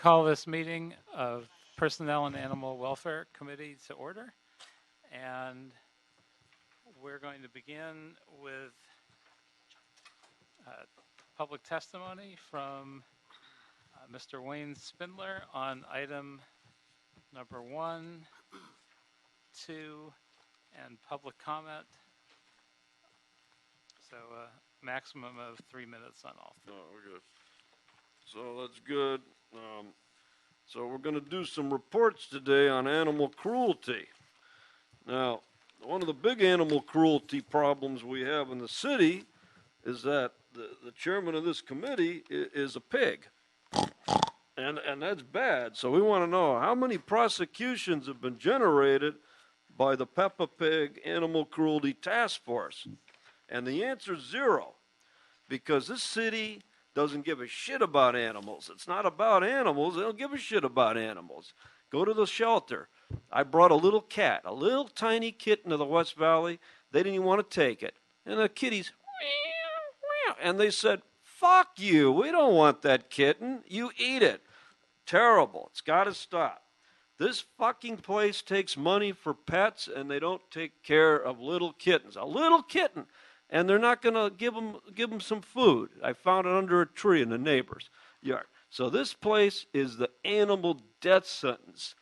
call this meeting of Personnel and Animal Welfare Committee to order. And we're going to begin with public testimony from Mr. Wayne Spindler on item number 1, 2, and public comment. So a maximum of 3 minutes on all three. Oh, we're good. So that's good. So we're going to do some reports today on animal cruelty. Now, one of the big animal cruelty problems we have in the city is that the chairman of this committee is a pig. And that's bad. So we want to know how many prosecutions have been generated by the Peppa Pig Animal Cruelty Task Force. And the answer is 0, because this city doesn't give a shit about animals. It's not about animals. They don't give a shit about animals. Go to the shelter. I brought a little cat, a little tiny kitten to the West Valley. They didn't even want to take it. And the kitties, and they said, fuck you. We don't want that kitten. You eat it. Terrible. It's got to stop. This fucking place takes money for pets, and they don't take care of little kittens. A little kitten. And they're not going to give them some food. I found it under a tree in the neighbor's yard. So this place is the animal death sentence.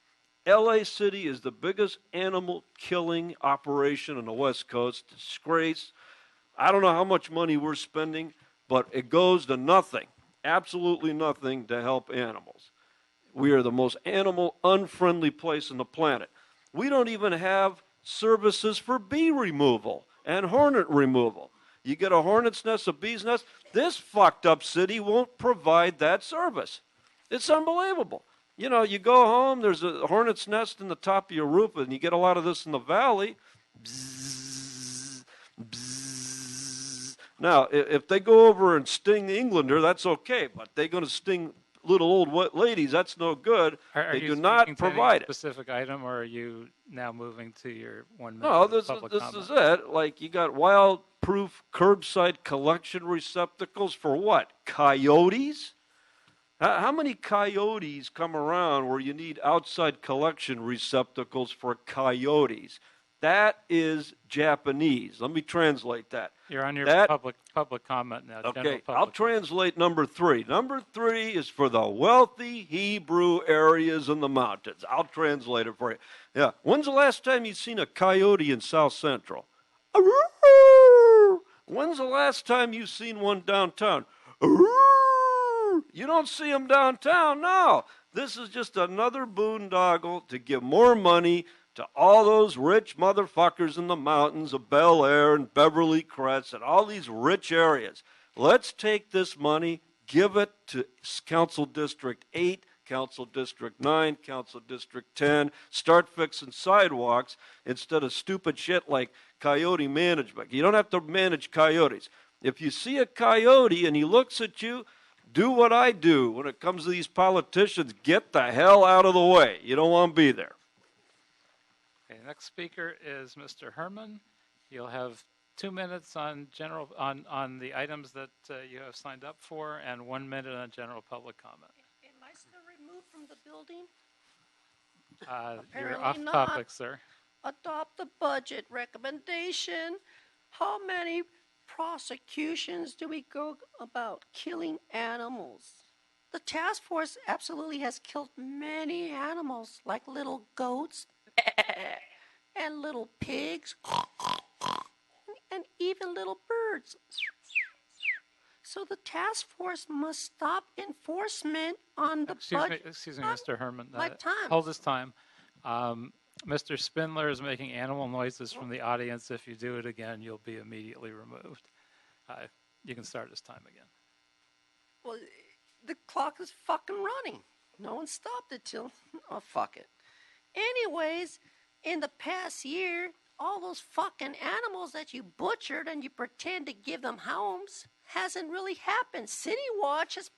L.A. City is the biggest animal killing operation on the West Coast. Disgrace. I don't know how much money we're spending, but it goes to nothing, absolutely nothing to help animals. We are the most animal unfriendly place on the planet. We don't even have services for bee removal and hornet removal. You get a hornet's nest, a bee's nest. This fucked up city won't provide that service. It's unbelievable. You know, you go home, there's a hornet's nest in the top of your roof, and you get a lot of this in the valley. Bzzz, bzzz. Now, if they go over and sting the Englander, that's okay, but they're going to sting little old ladies, that's no good. They do not provide it. Specific item, or are you now moving to your 1 minute? No, this is it. Like, you got wild-proof curbside collection receptacles for what? Coyotes? How many coyotes come around where you need outside collection receptacles for coyotes? That is Japanese. Let me translate that. You're on your public comment now. Okay, I'll translate number 3. Number 3 is for the wealthy Hebrew areas in the mountains. I'll translate it for you. Yeah. When's the last time you've seen a coyote in South Central? When's the last time you've seen one downtown? You don't see them downtown, no. This is just another boondoggle to give more money to all those rich motherfuckers in the mountains of Bel Air and Beverly Crest and all these rich areas. Let's take this money, give it to Council District 8, Council District 9, Council District 10, start fixing sidewalks instead of stupid shit like coyote management. You don't have to manage coyotes. If you see a coyote and he looks at you, do what I do when it comes to these politicians. Get the hell out of the way. You don't want to be there. Okay, next speaker is Mr. Herman. You'll have 2 minutes on on the items that you have signed up for, and 1 minute on general public comment. Am I still removed from the building? You're off topic, sir. Adopt the budget recommendation. How many prosecutions do we go about killing animals? The task force absolutely has killed many animals, like little goats and little pigs and even little birds. So the task force must stop enforcement on the budget. Excuse me, Mr. Herman. My time. Hold this time. Mr. Spindler is making animal noises from the audience. If you do it again, you'll be immediately removed. You can start this time again. Well, the clock is fucking running. No one stopped it till, oh, fuck it. Anyways, in the past year, all those fucking animals that you butchered and you pretend to give them homes hasn't really happened. City Watch has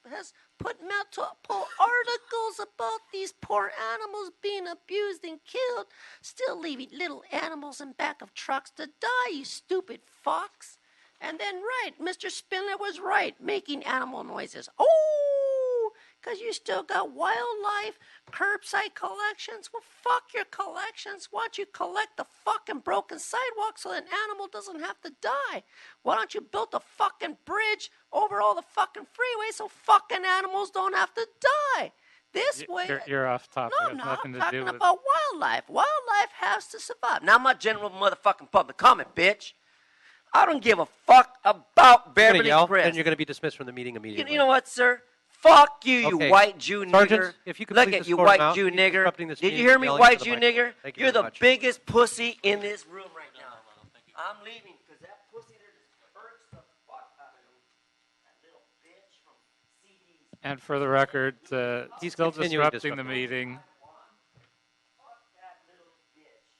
put multiple articles about these poor animals being abused and killed, still leaving little animals in back of trucks to die, you stupid fox. And then, right, Mr. Spindler was right, making animal noises. Oh, Because you still got wildlife, curbside collections. Well, fuck your collections. Why don't you collect the fucking broken sidewalk so that an animal doesn't have to die? Why don't you build a fucking bridge over all the fucking freeways so fucking animals don't have to die? This way. You're off topic. No, It has no, nothing I'm to do talking with. about wildlife. Wildlife has to survive. Now, I'm not general motherfucking public comment, bitch. I don't give a fuck about Beverly You're gonna yell, Crest. then you're going to be dismissed from the meeting immediately. You know what, sir? Fuck you, Okay. you white Jew Sergeant, nigger. if you could Look please at you, escort him white out. Jew He's nigger. disrupting this Did you meeting hear and me, yelling white into the Jew microphone. nigger? Thank you You're very the much. biggest pussy in this room right now. I'm leaving because that pussy there just hurts the fuck out of me. That little bitch from CD's. And for the record, He's still continuing disrupting the disrupting. meeting. Fuck that little bitch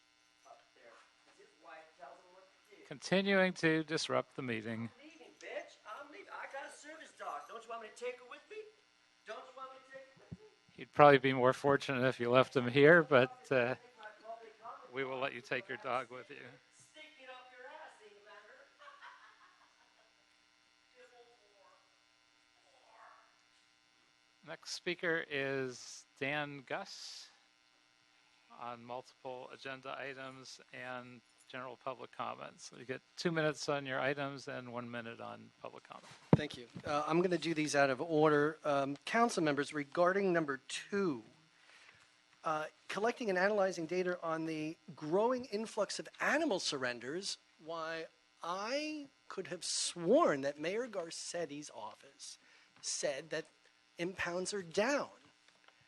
up there. 'Cause his wife tells him what to do. Continuing to disrupt the meeting. I'm leaving, bitch. I'm leaving. I got a service dog. Don't you want me to take her with me? Don't you want me to take her with me? You'd probably be more fortunate if you left him here, but we will let you take your dog with you. Sticking up your ass, ain't you, Lander? Next speaker is Dan Gus on multiple agenda items and general public comments. You get 2 minutes on your items and 1 minute on public comment. Thank you. I'm going to do these out of order. Council members, regarding number 2, collecting and analyzing data on the growing influx of animal surrenders, why, I could have sworn that Mayor Garcetti's office said that impounds are down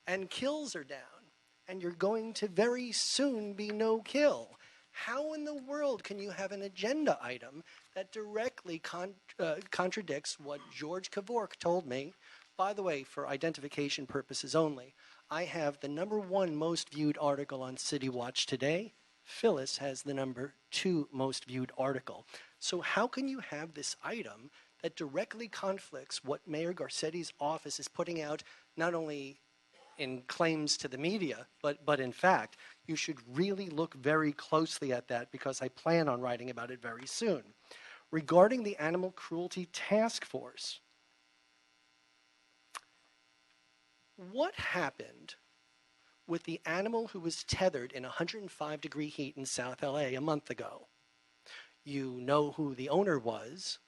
and kills are down, and you're going to very soon be no kill. How in the world can you have an agenda item that directly contradicts what George Kevork told me? By the way, for identification purposes only, I have the #1 most viewed article on City Watch today. Phyllis has the #2 most viewed article. So how can you have this item that directly conflicts what Mayor Garcetti's office is putting out, not only in claims to the media, but in fact, you should really look very closely at that because I plan on writing about it very soon. Regarding the Animal Cruelty Task Force, what happened with the animal who was tethered in 105-degree heat in South LA a month ago? You know who the owner was.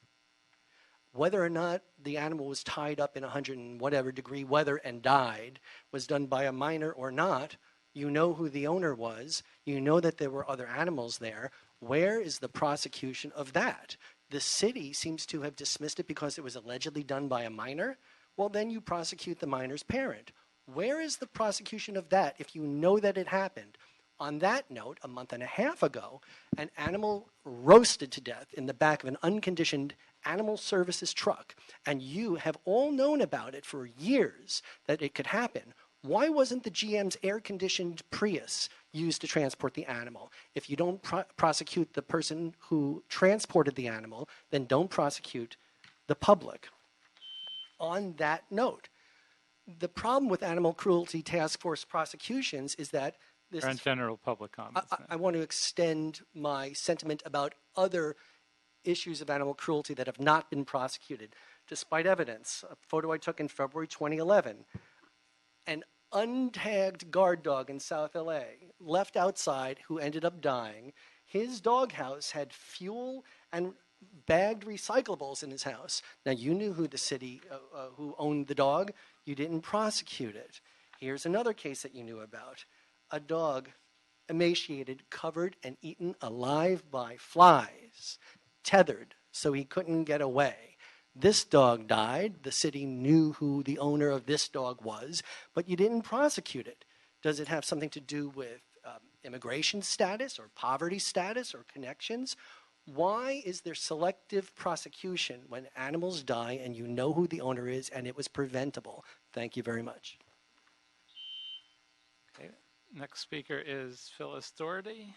Whether or not the animal was tied up in 100 and whatever degree weather and died was done by a minor or not. You know who the owner was. You know that there were other animals there. Where is the prosecution of that? The city seems to have dismissed it because it was allegedly done by a minor. Well, then you prosecute the minor's parent. Where is the prosecution of that if you know that it happened? On that note, a month and a half ago, an animal roasted to death in the back of an unconditioned animal services truck, and you have all known about it for years that it could happen. Why wasn't the GM's air-conditioned Prius used to transport the animal? If you don't prosecute the person who transported the animal, then don't prosecute the public. On that note, the problem with Animal Cruelty Task Force prosecutions is that this Or in general public comments. I want to extend my sentiment about other issues of animal cruelty that have not been prosecuted, despite evidence. A photo I took in February 2011, an untagged guard dog in South LA left outside who ended up dying. His doghouse had fuel and bagged recyclables in his house. Now, you knew who the city, who owned the dog. You didn't prosecute it. Here's another case that you knew about. A dog emaciated, covered, and eaten alive by flies, tethered so he couldn't get away. This dog died. The city knew who the owner of this dog was, but you didn't prosecute it. Does it have something to do with immigration status or poverty status or connections? Why is there selective prosecution when animals die and you know who the owner is and it was preventable? Thank you very much. Okay. Next speaker is Phyllis Doherty.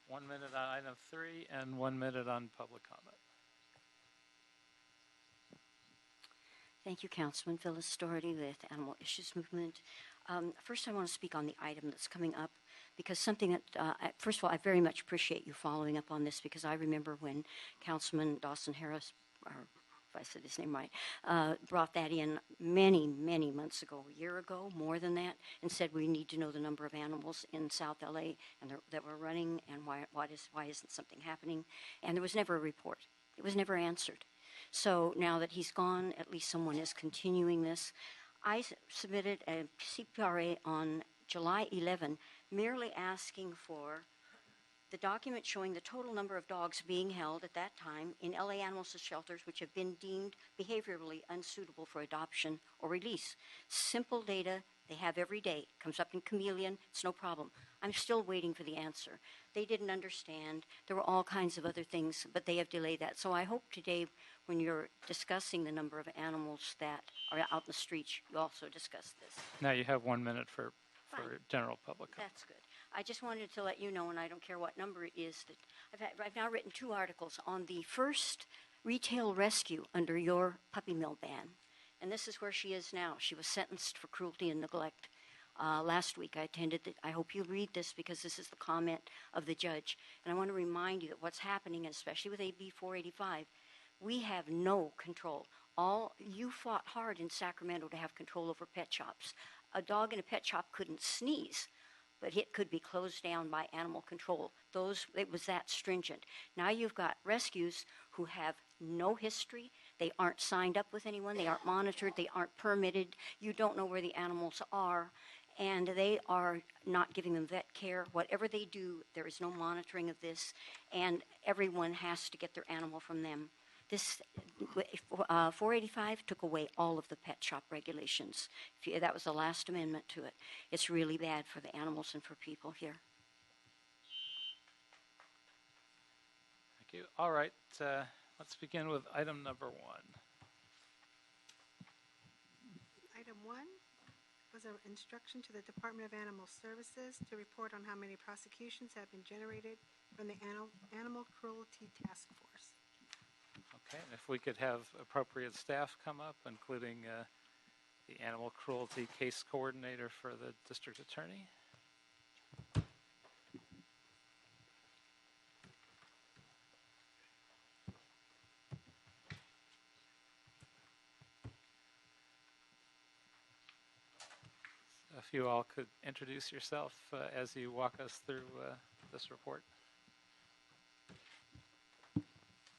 1 minute on item 3 and 1 minute on public comment. Thank you, Councilman. Phyllis Doherty with Animal Issues Movement. First, I want to speak on the item that's coming up because something that, first of all, I very much appreciate you following up on this because I remember when Councilman Dawson Harris if I said his name right, brought that in many, many months ago, a year ago, more than that, and said we need to know the number of animals in South LA and that were running, and why isn't something happening? And there was never a report. It was never answered. So now that he's gone, at least someone is continuing this. I submitted a CPRA on July 11, merely asking for the document showing the total number of dogs being held at that time in LA animal shelters which have been deemed behaviorally unsuitable for adoption or release. Simple data they have every day. Comes up in Chameleon, it's no problem. I'm still waiting for the answer. They didn't understand. There were all kinds of other things, but they have delayed that. So I hope today, when you're discussing the number of animals that are out in the streets, you also discuss this. Now you have 1 minute for Fine. general public. That's good. I just wanted to let you know, and I don't care what number it is, that I've now written 2 articles on the first retail rescue under your puppy mill ban. And this is where she is now. She was sentenced for cruelty and neglect. Last week I attended I hope you read this because this is the comment of the judge. And I want to remind you that what's happening, especially with AB 485, we have no control. You fought hard in Sacramento to have control over pet shops. A dog in a pet shop couldn't sneeze, but it could be closed down by animal control. It was that stringent. Now you've got rescues who have no history. They aren't signed up with anyone. They aren't monitored. They aren't permitted. You don't know where the animals are. And they are not giving them vet care. Whatever they do, there is no monitoring of this. And everyone has to get their animal from them. This 485 took away all of the pet shop regulations. That was the last amendment to it. It's really bad for the animals and for people here. Thank you. All right, let's begin with item number 1. Item 1 was an instruction to the Department of Animal Services to report on how many prosecutions have been generated from the Animal Cruelty Task Force. Okay, and if we could have appropriate staff come up, including the animal cruelty case coordinator for the district attorney. If you all could introduce yourself as you walk us through this report.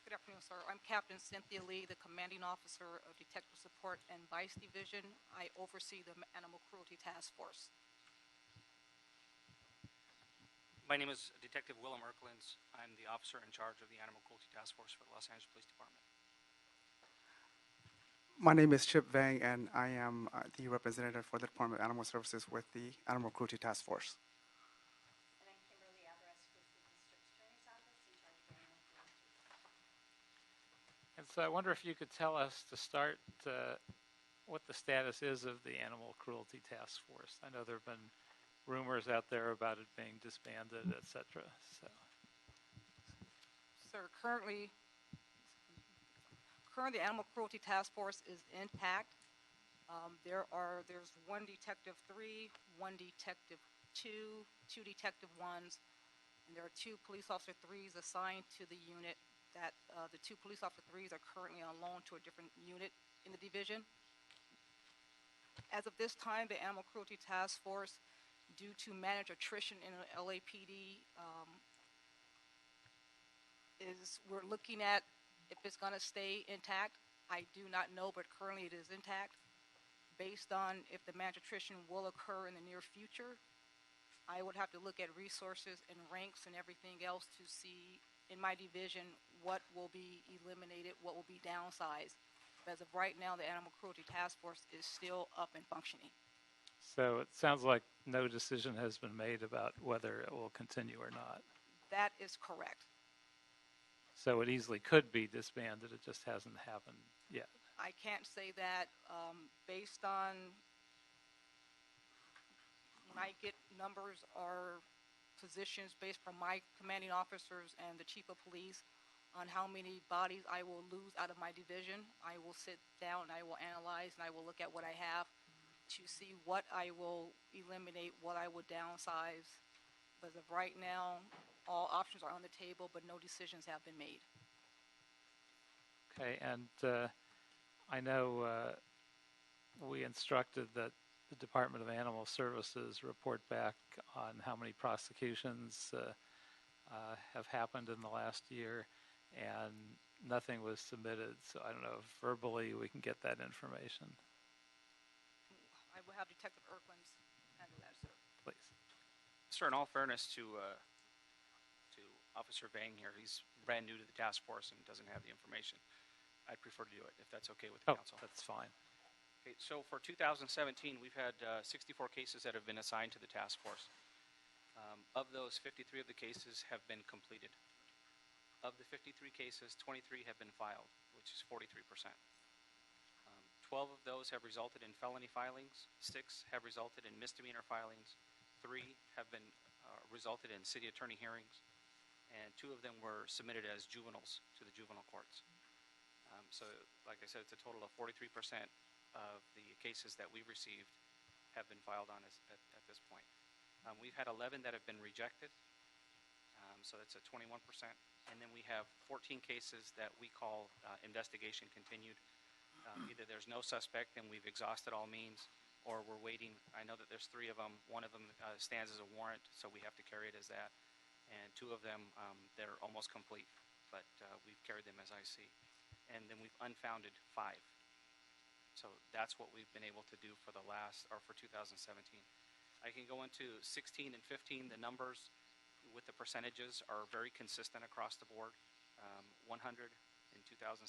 Good afternoon, sir. I'm Captain Cynthia Lee, the Commanding Officer of Detective Support and Vice Division. I oversee the Animal Cruelty Task Force. My name is Detective Willem Erklins. I'm the officer in charge of the Animal Cruelty Task Force for the Los Angeles Police Department. My name is Chip Vang, and I am the representative for the Department of Animal Services with the Animal Cruelty Task Force. And I'm Kimberly Alvarez with the District Attorney's Office in charge of animal cruelty. And so I wonder if you could tell us to start what the status is of the Animal Cruelty Task Force. I know there have been rumors out there about it being disbanded, et cetera. Sir, currently the Animal Cruelty Task Force is intact. There's 1 Detective 3, 1 Detective 2, 2 Detective 1s, and there are 2 Police Officer 3s assigned to the unit. That the 2 Police Officer 3s are currently on loan to a different unit in the division. As of this time, the Animal Cruelty Task Force, due to managed attrition in the LAPD, we're looking at if it's going to stay intact. I do not know, but currently it is intact. Based on if the managed attrition will occur in the near future, I would have to look at resources and ranks and everything else to see in my division what will be eliminated, what will be downsized. But as of right now, the Animal Cruelty Task Force is still up and functioning. So it sounds like no decision has been made about whether it will continue or not. That is correct. So it easily could be disbanded, it just hasn't happened yet. I can't say that based on when I get numbers or positions based from my commanding officers and the chief of police on how many bodies I will lose out of my division. I will sit down and I will analyze and I will look at what I have to see what I will eliminate, what I will downsize. But as of right now, all options are on the table, but no decisions have been made. Okay, and I know we instructed that the Department of Animal Services report back on how many prosecutions have happened in the last year, and nothing was submitted. So I don't know if verbally we can get that information, I will have Detective Erklin's handle that, sir. please. Sir, in all fairness to Officer Vang here, he's brand new to the task force and doesn't have the information. I'd prefer to do it if that's okay with the Oh, council. that's fine. Okay, so for 2017, we've had 64 cases that have been assigned to the task force. Of those, 53 of the cases have been completed. Of the 53 cases, 23 have been filed, which is 43%. 12 of those have resulted in felony filings, 6 have resulted in misdemeanor filings, 3 have been resulted in city attorney hearings, and 2 of them were submitted as juveniles to the juvenile courts. So, like I said, it's a total of 43% of the cases that we've received have been filed on at this point. We've had 11 that have been rejected, so that's a 21%. And then we have 14 cases that we call investigation continued. Either there's no suspect and we've exhausted all means, or we're waiting. I know that there's 3 of them. One of them stands as a warrant, so we have to carry it as that. And 2 of them, they're almost complete, but we've carried them as IC. And then we've unfounded 5. So that's what we've been able to do for the last, or for 2017. I can go into 16 and 15. The numbers with the percentages are very consistent across the board. 100 in 2016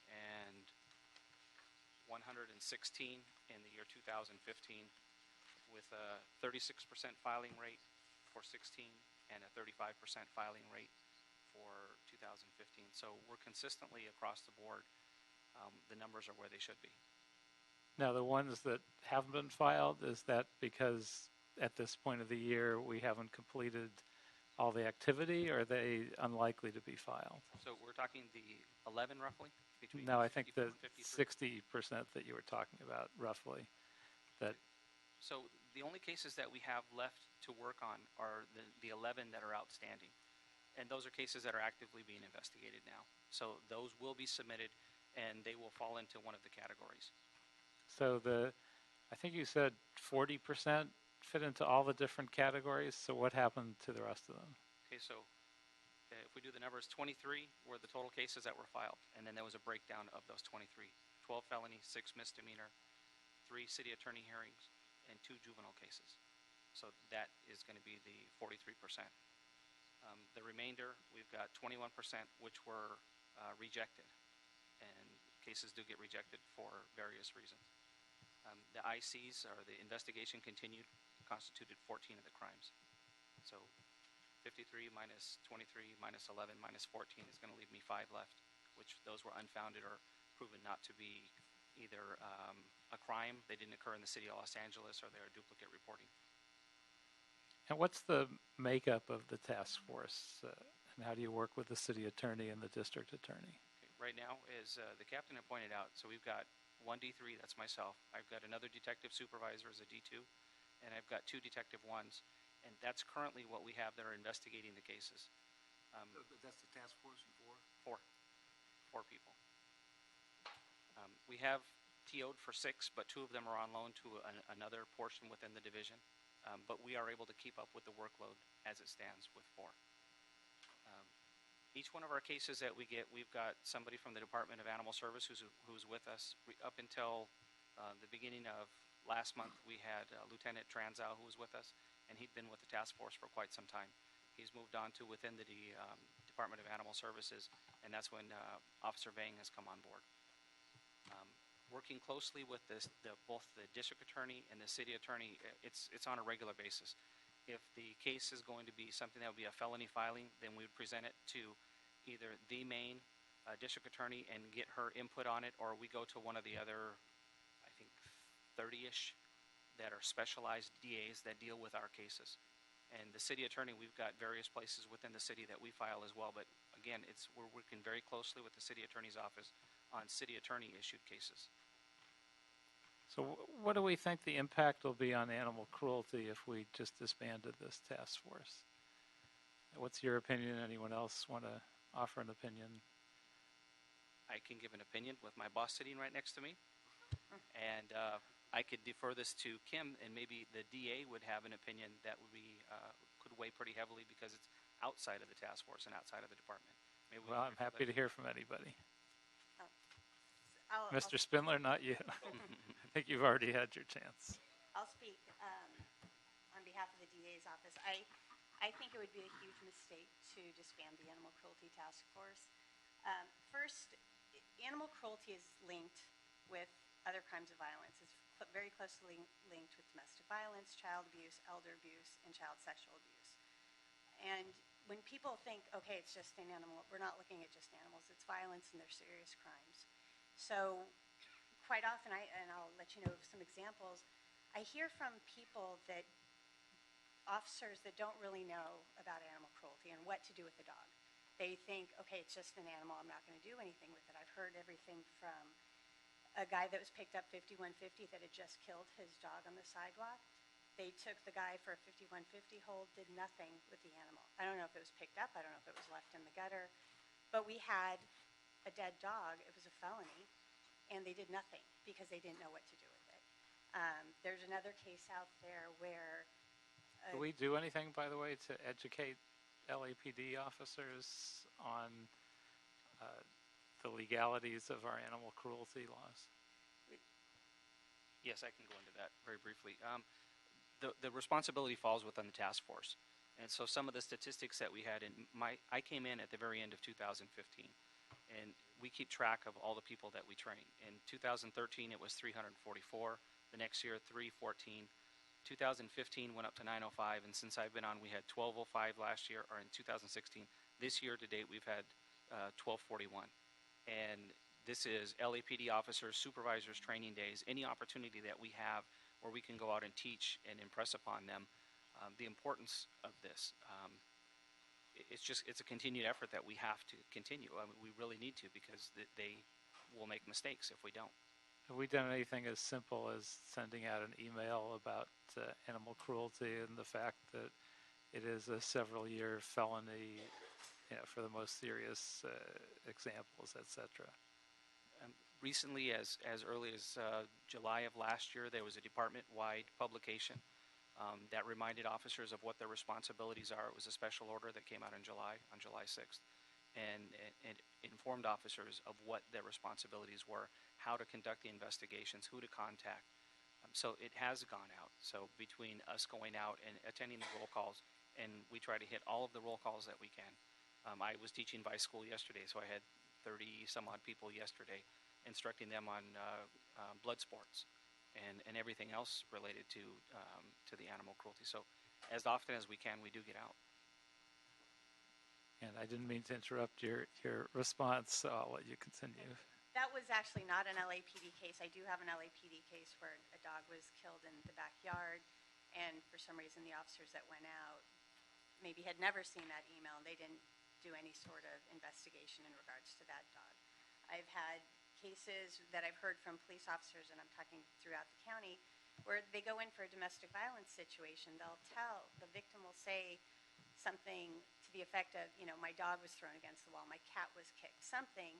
and 116 in the year 2015, with a 36% filing rate for 16 and a 35% filing rate for 2015. So we're consistently across the board. The numbers are where they should be. Now, the ones that haven't been filed, is that because at this point of the year we haven't completed all the activity, or are they unlikely to be filed? So we're talking the 11 roughly? Between No, I think 54 the and 53. 60% that you were talking about, roughly. That So the only cases that we have left to work on are the 11 that are outstanding. And those are cases that are actively being investigated now. So those will be submitted, and they will fall into one of the categories. So I think you said 40% fit into all the different categories. So what happened to the rest of them? Okay, so if we do the numbers, 23 were the total cases that were filed, and then there was a breakdown of those 23. 12 felony, 6 misdemeanor, 3 city attorney hearings, and 2 juvenile cases. So that is going to be the 43%. The remainder, we've got 21%, which were rejected, and cases do get rejected for various reasons. The ICs, or the investigation continued, constituted 14 of the crimes. So 53 minus 23 minus 11 minus 14 is going to leave me 5 left, which those were unfounded or proven not to be either a crime, they didn't occur in the city of Los Angeles, or they are duplicate reporting. And what's the makeup of the task force? And how do you work with the city attorney and the district attorney? Okay, right now, as the captain had pointed out, so we've got 1 D3, that's myself. I've got another detective supervisor as a D2, and I've got 2 detective 1s, and that's currently what we have that are investigating the cases. That's the task force in 4? 4 people. We have TO'd for 6, but 2 of them are on loan to another portion within the division. But we are able to keep up with the workload as it stands with 4. Each one of our cases that we get, we've got somebody from the Department of Animal Service who's with us. Up until the beginning of last month, we had Lieutenant Transow who was with us, and he'd been with the task force for quite some time. He's moved on to within the Department of Animal Services, and that's when Officer Vang has come on board. Working closely with both the district attorney and the city attorney, it's on a regular basis. If the case is going to be something that would be a felony filing, then we would present it to either the main district attorney and get her input on it, or we go to one of the other, I think, 30-ish that are specialized DAs that deal with our cases. And the city attorney, we've got various places within the city that we file as well, but again, we're working very closely with the city attorney's office on city attorney-issued cases. So what do we think the impact will be on animal cruelty if we just disbanded this task force? What's your opinion? Anyone else want to offer an opinion? I can give an opinion with my boss sitting right next to me. And I could defer this to Kim, and maybe the DA would have an opinion that would be, could weigh pretty heavily because it's outside of the task force and outside of the department. Maybe we Well, can I'm happy to reflect- hear from anybody. I'll, Mr. Spindler, not you. I think you've already had your chance. I'll speak on behalf of the DA's office. I think it would be a huge mistake to disband the Animal Cruelty Task Force. First, animal cruelty is linked with other crimes of violence. It's very closely linked with domestic violence, child abuse, elder abuse, and child sexual abuse. And when people think, okay, it's just an animal, we're not looking at just animals. It's violence and they're serious crimes. So quite often, and I'll let you know some examples, I hear from people that officers that don't really know about animal cruelty and what to do with the dog. They think, okay, it's just an animal, I'm not going to do anything with it. I've heard everything from a guy that was picked up 5150 that had just killed his dog on the sidewalk. They took the guy for a 5150 hold, did nothing with the animal. I don't know if it was picked up, I don't know if it was left in the gutter, but we had a dead dog, it was a felony, and they did nothing because they didn't know what to do with it. There's another case out there where... Do we do anything, by the way, to educate LAPD officers on the legalities of our animal cruelty laws? Yes, I can go into that very briefly. The responsibility falls within the task force. And so some of the statistics that we had I came in at the very end of 2015, and we keep track of all the people that we train. In 2013, it was 344. The next year, 314. 2015 went up to 905, and since I've been on, we had 1205 last year, or in 2016. This year to date, we've had 1241. And this is LAPD officers, supervisors, training days, any opportunity that we have where we can go out and teach and impress upon them the importance of this. It's a continued effort that we have to continue. I mean, we really need to, because they will make mistakes if we don't. Have we done anything as simple as sending out an email about animal cruelty and the fact that it is a several-year felony, for the most serious examples, etc.? Recently, as early as July of last year, there was a department-wide publication that reminded officers of what their responsibilities are. It was a special order that came out on July 6th. And informed officers of what their responsibilities were, how to conduct the investigations, who to contact. So it has gone out. So between us going out and attending the roll calls, and we try to hit all of the roll calls that we can. I was teaching vice school yesterday, so I had 30-some-odd people yesterday, instructing them on blood sports and everything else related to the animal cruelty. So as often as we can, we do get out. And I didn't mean to interrupt your response, so I'll let you continue. That was actually not an LAPD case. I do have an LAPD case where a dog was killed in the backyard, and for some reason the officers that went out maybe had never seen that email, and they didn't do any sort of investigation in regards to that dog. I've had cases that I've heard from police officers, and I'm talking throughout the county, where they go in for a domestic violence situation. They'll tell, the victim will say something to the effect of, my dog was thrown against the wall, my cat was kicked, something,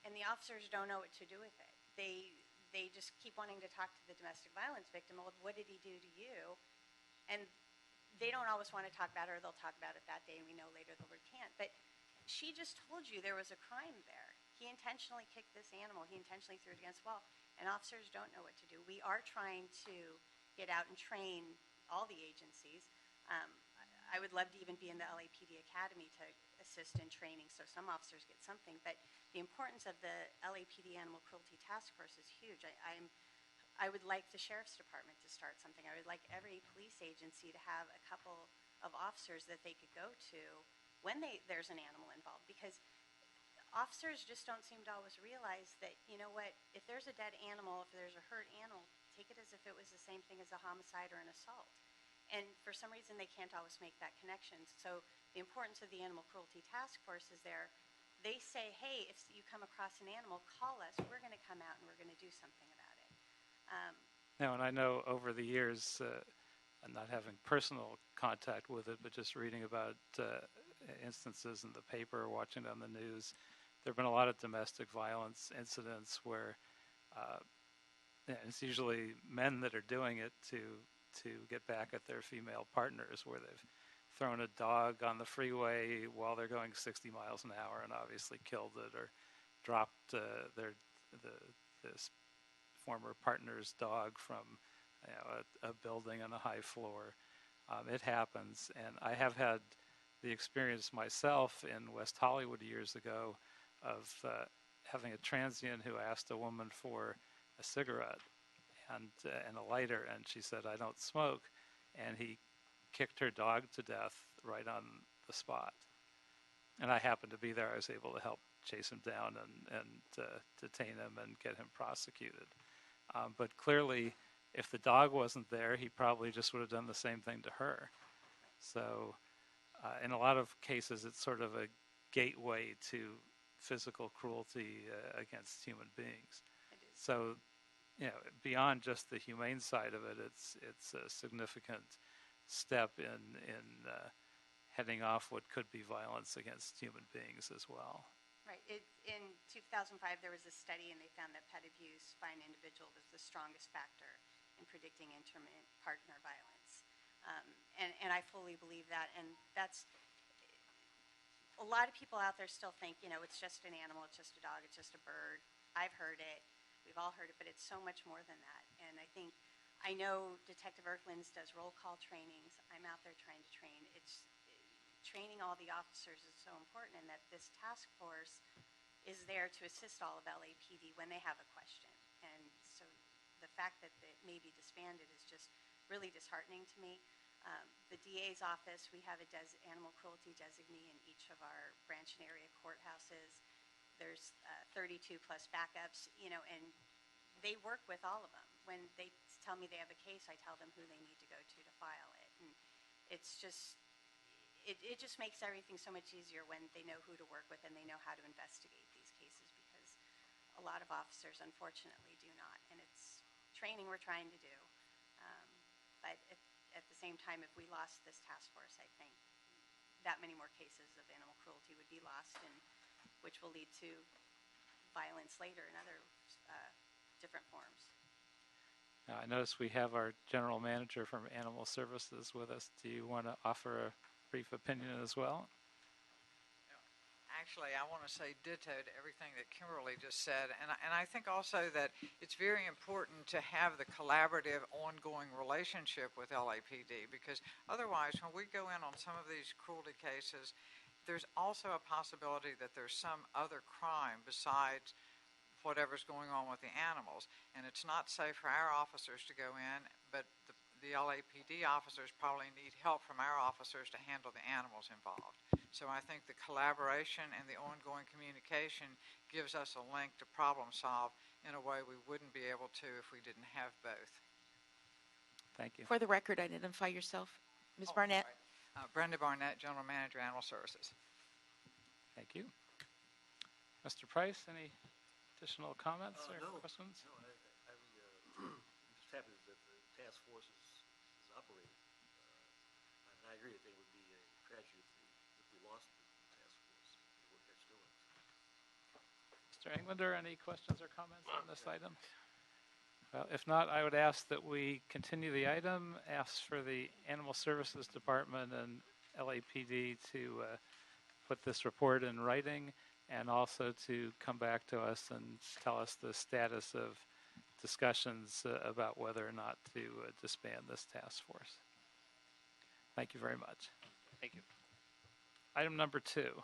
and the officers don't know what to do with it. They just keep wanting to talk to the domestic violence victim. Well, what did he do to you? And they don't always want to talk about it, or they'll talk about it that day, and we know later they'll recant. But she just told you there was a crime there. He intentionally kicked this animal. He intentionally threw it against the wall. And officers don't know what to do. We are trying to get out and train all the agencies. I would love to even be in the LAPD Academy to assist in training, so some officers get something. But the importance of the LAPD Animal Cruelty Task Force is huge. I would like the Sheriff's Department to start something. I would like every police agency to have a couple of officers that they could go to when there's an animal involved, because officers just don't seem to always realize that, if there's a dead animal, if there's a hurt animal, take it as if it was the same thing as a homicide or an assault. And for some reason, they can't always make that connection. So the importance of the Animal Cruelty Task Force is there. They say, hey, if you come across an animal, call us. We're going to come out and we're going to do something about it. Now, and I know over the years, and not having personal contact with it, but just reading about instances in the paper, watching it on the news, there have been a lot of domestic violence incidents where it's usually men that are doing it to get back at their female partners, where they've thrown a dog on the freeway while they're going 60 miles an hour and obviously killed it, or dropped this former partner's dog from a building on a high floor. It happens, and I have had the experience myself in West Hollywood years ago of having a transient who asked a woman for a cigarette and a lighter, and she said, "I don't smoke," and he kicked her dog to death right on the spot. And I happened to be there. I was able to help chase him down and detain him and get him prosecuted. But clearly, if the dog wasn't there, he probably just would have done the same thing to her. So in a lot of cases, it's sort of a gateway to physical cruelty against human beings. So, beyond just the humane side of it, it's a significant step in heading off what could be violence against human beings as well. Right. In 2005, there was a study, and they found that pet abuse by an individual was the strongest factor in predicting intermittent partner violence. And I fully believe that. And that's a lot of people out there still think, it's just an animal, it's just a dog, it's just a bird. I've heard it. We've all heard it, but it's so much more than that. And I know Detective Erklin's does roll call trainings. I'm out there trying to train. Training all the officers is so important, and that this task force is there to assist all of LAPD when they have a question. And so the fact that it may be disbanded is just really disheartening to me. The DA's office, we have a animal cruelty designee in each of our branch and area courthouses. There's 32 plus backups, and they work with all of them. When they tell me they have a case, I tell them who they need to go to file it. And it's just, it just makes everything so much easier when they know who to work with and they know how to investigate these cases, because a lot of officers, unfortunately, do not. And it's training we're trying to do. But at the same time, if we lost this task force, I think that many more cases of animal cruelty would be lost, and which will lead to violence later in other different forms. Now, I notice we have our general manager from Animal Services with us. Do you want to offer a brief opinion as well? Actually, I want to say ditto to everything that Kimberly just said. And I think also that it's very important to have the collaborative, ongoing relationship with LAPD, because otherwise, when we go in on some of these cruelty cases, there's also a possibility that there's some other crime besides whatever's going on with the animals. And it's not safe for our officers to go in, but the LAPD officers probably need help from our officers to handle the animals involved. So I think the collaboration and the ongoing communication gives us a link to problem solve in a way we wouldn't be able to if we didn't have both. Thank you. For the record, identify yourself. Ms. Barnett. Brenda Barnett, General Manager, Animal Services. Thank you. Mr. Price, any additional comments or questions? No, I'm just happy that the task force is operating. And I agree that it would be a tragedy if we lost the task force, the work that's doing. Mr. Englander, any questions or comments on this item? Well, if not, I would ask that we continue the item, ask for the Animal Services Department and LAPD to put this report in writing, and also to come back to us and tell us the status of discussions about whether or not to disband this task force. Thank you very much. Thank you. Item number 2.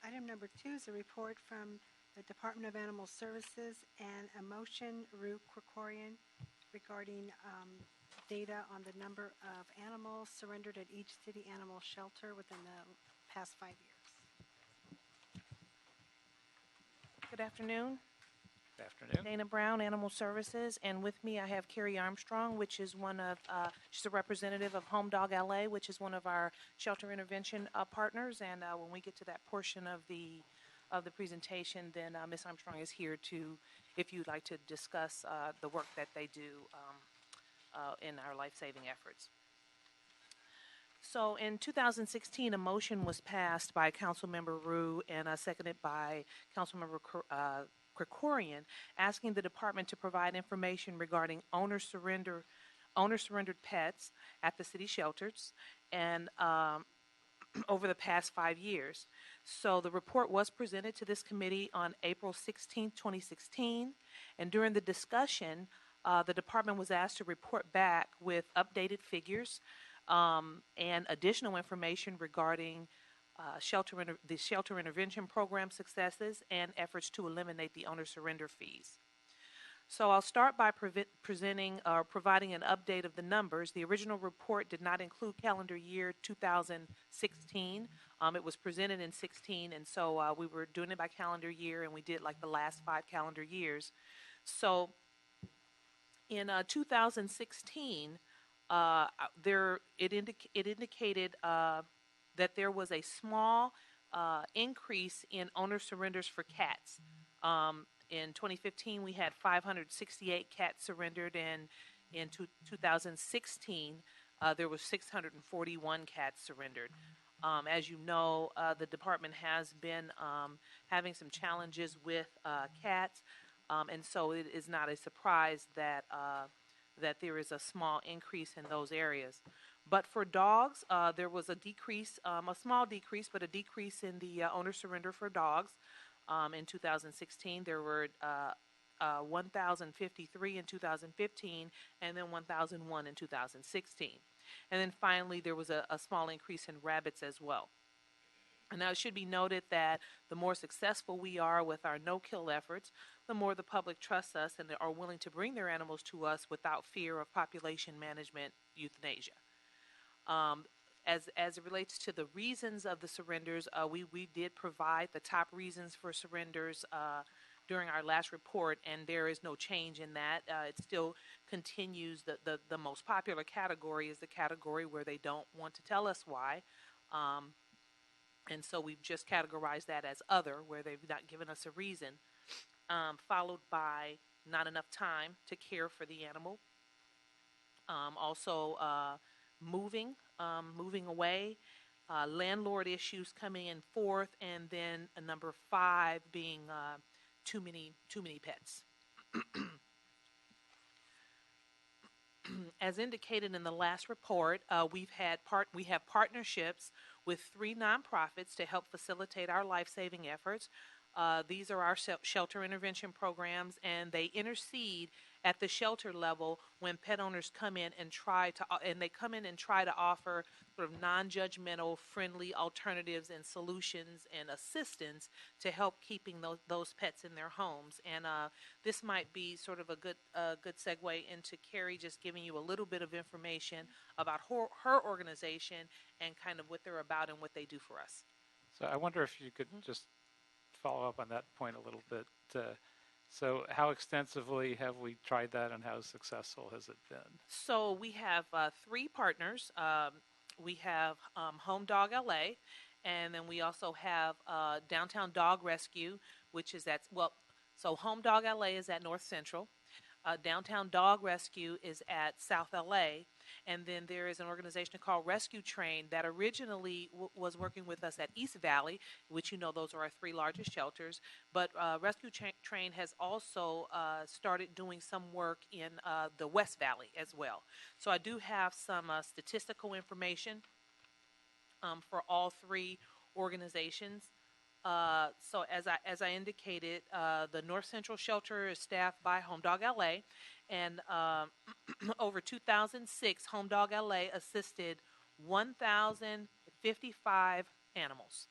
Item number 2 is a report from the Department of Animal Services and a motion, Rue Krikorian, regarding data on the number of animals surrendered at each city animal shelter within the past 5 years. Good afternoon. Good afternoon. Dana Brown, Animal Services, and with me I have Carrie Armstrong, which is one of, she's a representative of Home Dog LA, which is one of our shelter intervention partners. And when we get to that portion of the presentation, then Ms. Armstrong is here to, if you'd like to discuss the work that they do in our life-saving efforts. So in 2016, a motion was passed by Councilmember Rue and seconded by Councilmember Krikorian, asking the department to provide information regarding owner-surrendered pets at the city shelters and over the past 5 years. So the report was presented to this committee on April 16, 2016, and during the discussion, the department was asked to report back with updated figures and additional information regarding the shelter intervention program successes and efforts to eliminate the owner surrender fees. So I'll start by presenting or providing an update of the numbers. The original report did not include calendar year 2016. It was presented in 16, and so we were doing it by calendar year, and we did like the last 5 calendar years. So in 2016, it indicated that there was a small increase in owner surrenders for cats. In 2015, we had 568 cats surrendered, and in 2016, there was 641 cats surrendered. As you know, the department has been having some challenges with cats, and so it is not a surprise that there is a small increase in those areas. But for dogs, there was a decrease, a small decrease, but a decrease in the owner surrender for dogs. In 2016, there were 1,053 in 2015, and then 1,001 in 2016. And then finally, there was a small increase in rabbits as well. And now it should be noted that the more successful we are with our no-kill efforts, the more the public trusts us and are willing to bring their animals to us without fear of population management euthanasia. As it relates to the reasons of the surrenders, we did provide the top reasons for surrenders during our last report, and there is no change in that. It still continues. The most popular category is the category where they don't want to tell us why. And so we've just categorized that as other, where they've not given us a reason, followed by not enough time to care for the animal. Also, moving away, landlord issues coming in 4th, and then a number 5 being too many pets. As indicated in the last report, we have partnerships with 3 nonprofits to help facilitate our life-saving efforts. These are our shelter intervention programs, and they intercede at the shelter level when pet owners come in and try to offer sort of non-judgmental, friendly alternatives and solutions and assistance to help keeping those pets in their homes. And this might be sort of a good segue into Carrie just giving you a little bit of information about her organization and kind of what they're about and what they do for us. So I wonder if you could just follow up on that point a little bit. So how extensively have we tried that, and how successful has it been? So we have 3 partners. We have Home Dog LA, and then we also have Downtown Dog Rescue, which is so Home Dog LA is at North Central. Downtown Dog Rescue is at South LA, and then there is an organization called Rescue Train that originally was working with us at East Valley, which those are our 3 largest shelters, but Rescue Train has also started doing some work in the West Valley as well. So I do have some statistical information for all 3 organizations. So as I indicated, the North Central Shelter is staffed by Home Dog LA, and over 2006, Home Dog LA assisted 1,055 animals.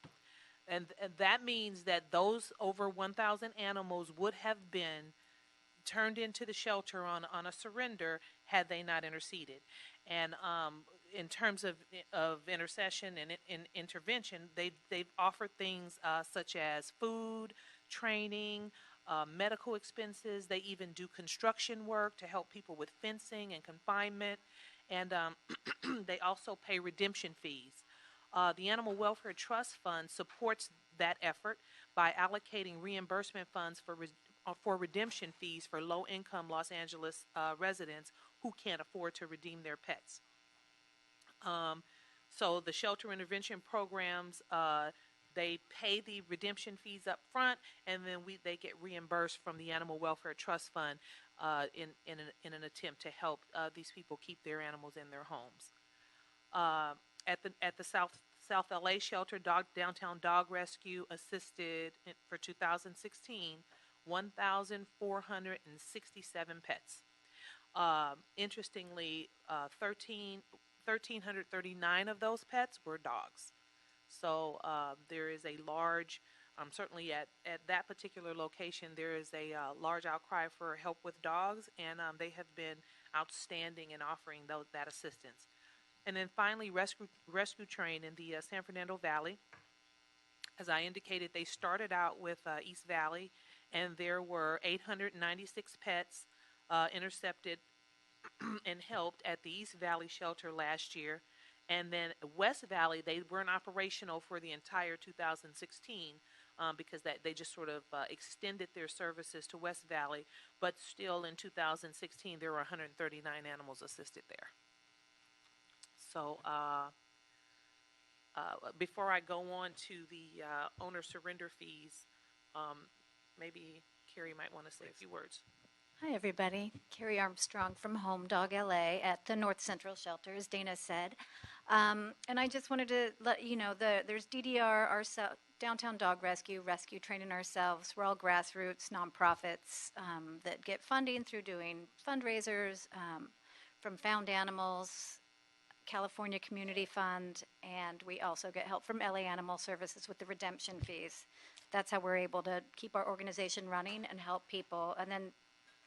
And that means that those over 1,000 animals would have been turned into the shelter on a surrender had they not interceded. And in terms of intercession and intervention, they've offered things such as food, training, medical expenses. They even do construction work to help people with fencing and confinement, and they also pay redemption fees. The Animal Welfare Trust Fund supports that effort by allocating reimbursement funds for redemption fees for low-income Los Angeles residents who can't afford to redeem their pets. So the shelter intervention programs, they pay the redemption fees up front, and then they get reimbursed from the Animal Welfare Trust Fund in an attempt to help these people keep their animals in their homes. At the South LA shelter, Downtown Dog Rescue assisted for 2016 1,467 pets. Interestingly, 1,339 of those pets were dogs. So there is a large, certainly at that particular location, there is a large outcry for help with dogs, and they have been outstanding in offering that assistance. And then finally, Rescue Train in the San Fernando Valley. As I indicated, they started out with East Valley, and there were 896 pets intercepted and helped at the East Valley shelter last year. And then West Valley, they weren't operational for the entire 2016 because they just sort of extended their services to West Valley. But still in 2016, there were 139 animals assisted there. So before I go on to the owner surrender fees, maybe Carrie might want to say a few words. Hi, everybody. Carrie Armstrong from Home Dog LA at the North Central Shelter, as Dana said. And I just wanted to let you know there's DDR, our Downtown Dog Rescue, Rescue Training ourselves. We're all grassroots nonprofits that get funding through doing fundraisers from Found Animals, California Community Fund, and we also get help from LA Animal Services with the redemption fees. That's how we're able to keep our organization running and help people. And then,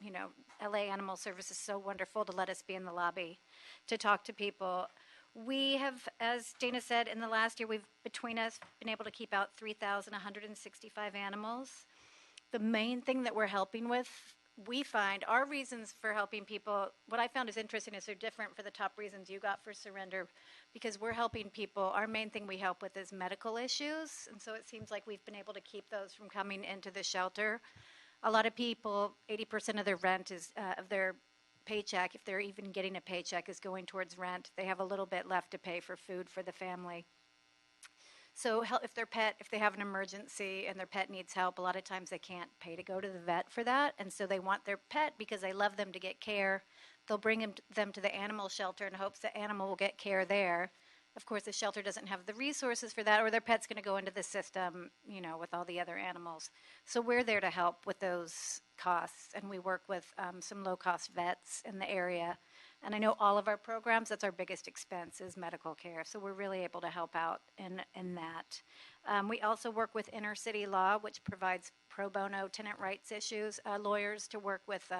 you know, LA Animal Services is so wonderful to let us be in the lobby to talk to people. We have, as Dana said, in the last year, we've, between us, been able to keep out 3,165 animals. The main thing that we're helping with, we find our reasons for helping people, what I found is interesting is they're different for the top reasons you got for surrender, because we're helping people. Our main thing we help with is medical issues, and so it seems like we've been able to keep those from coming into the shelter. A lot of people, 80% of their rent is, of their paycheck, if they're even getting a paycheck, is going towards rent. They have a little bit left to pay for food for the family. So if they have an emergency and their pet needs help, a lot of times they can't pay to go to the vet for that, and so they want their pet because they love them to get care. They'll bring them to the animal shelter in hopes the animal will get care there. Of course, the shelter doesn't have the resources for that, or their pet's going to go into the system, you know, with all the other animals. So we're there to help with those costs, and we work with some low-cost vets in the area. And I know all of our programs, that's our biggest expense is medical care. So we're really able to help out in that. We also work with Inner City Law, which provides pro bono tenant rights issues, lawyers to work with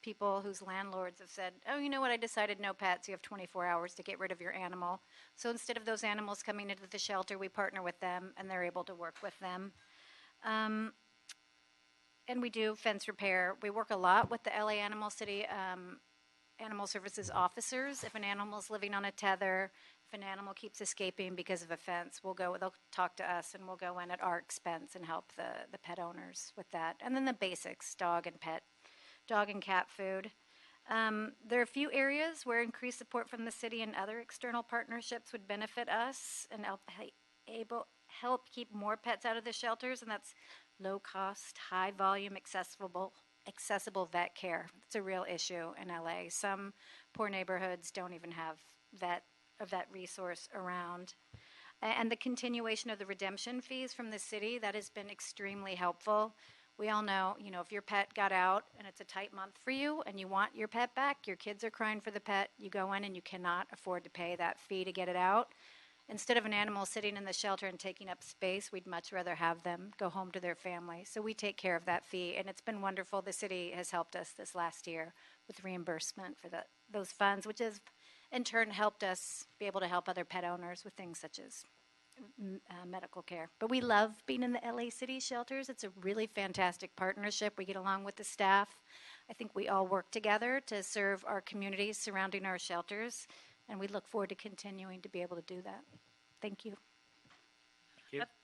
people whose landlords have said, oh, you know what, I decided no pets. You have 24 hours to get rid of your animal. So instead of those animals coming into the shelter, we partner with them, and they're able to work with them. And we do fence repair. We work a lot with the LA Animal City Animal Services officers. If an animal's living on a tether, if an animal keeps escaping because of a fence, they'll talk to us, and we'll go in at our expense and help the pet owners with that. And then the basics, dog and cat food. There are a few areas where increased support from the city and other external partnerships would benefit us and help keep more pets out of the shelters, and that's low cost, high volume, accessible vet care. It's a real issue in LA. Some poor neighborhoods don't even have vet resource around. And the continuation of the redemption fees from the city, that has been extremely helpful. We all know, you know, if your pet got out and it's a tight month for you and you want your pet back, your kids are crying for the pet, you go in and you cannot afford to pay that fee to get it out. Instead of an animal sitting in the shelter and taking up space, we'd much rather have them go home to their family. So we take care of that fee, and it's been wonderful. The city has helped us this last year with reimbursement for those funds, which has in turn helped us be able to help other pet owners with things such as medical care. But we love being in the LA City shelters. It's a really fantastic partnership. We get along with the staff. I think we all work together to serve our communities surrounding our shelters, and we look forward to continuing to be able to do that. Thank you.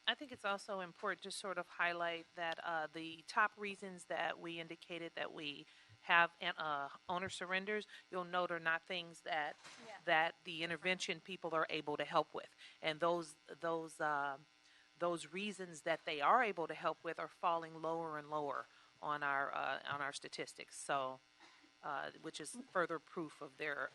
I think it's also important to sort of highlight that the top reasons that we indicated that we have owner surrenders, you'll note are not things that the intervention people are able to help with, and those reasons that they are able to help with are falling lower and lower on our statistics. So, which is further proof of their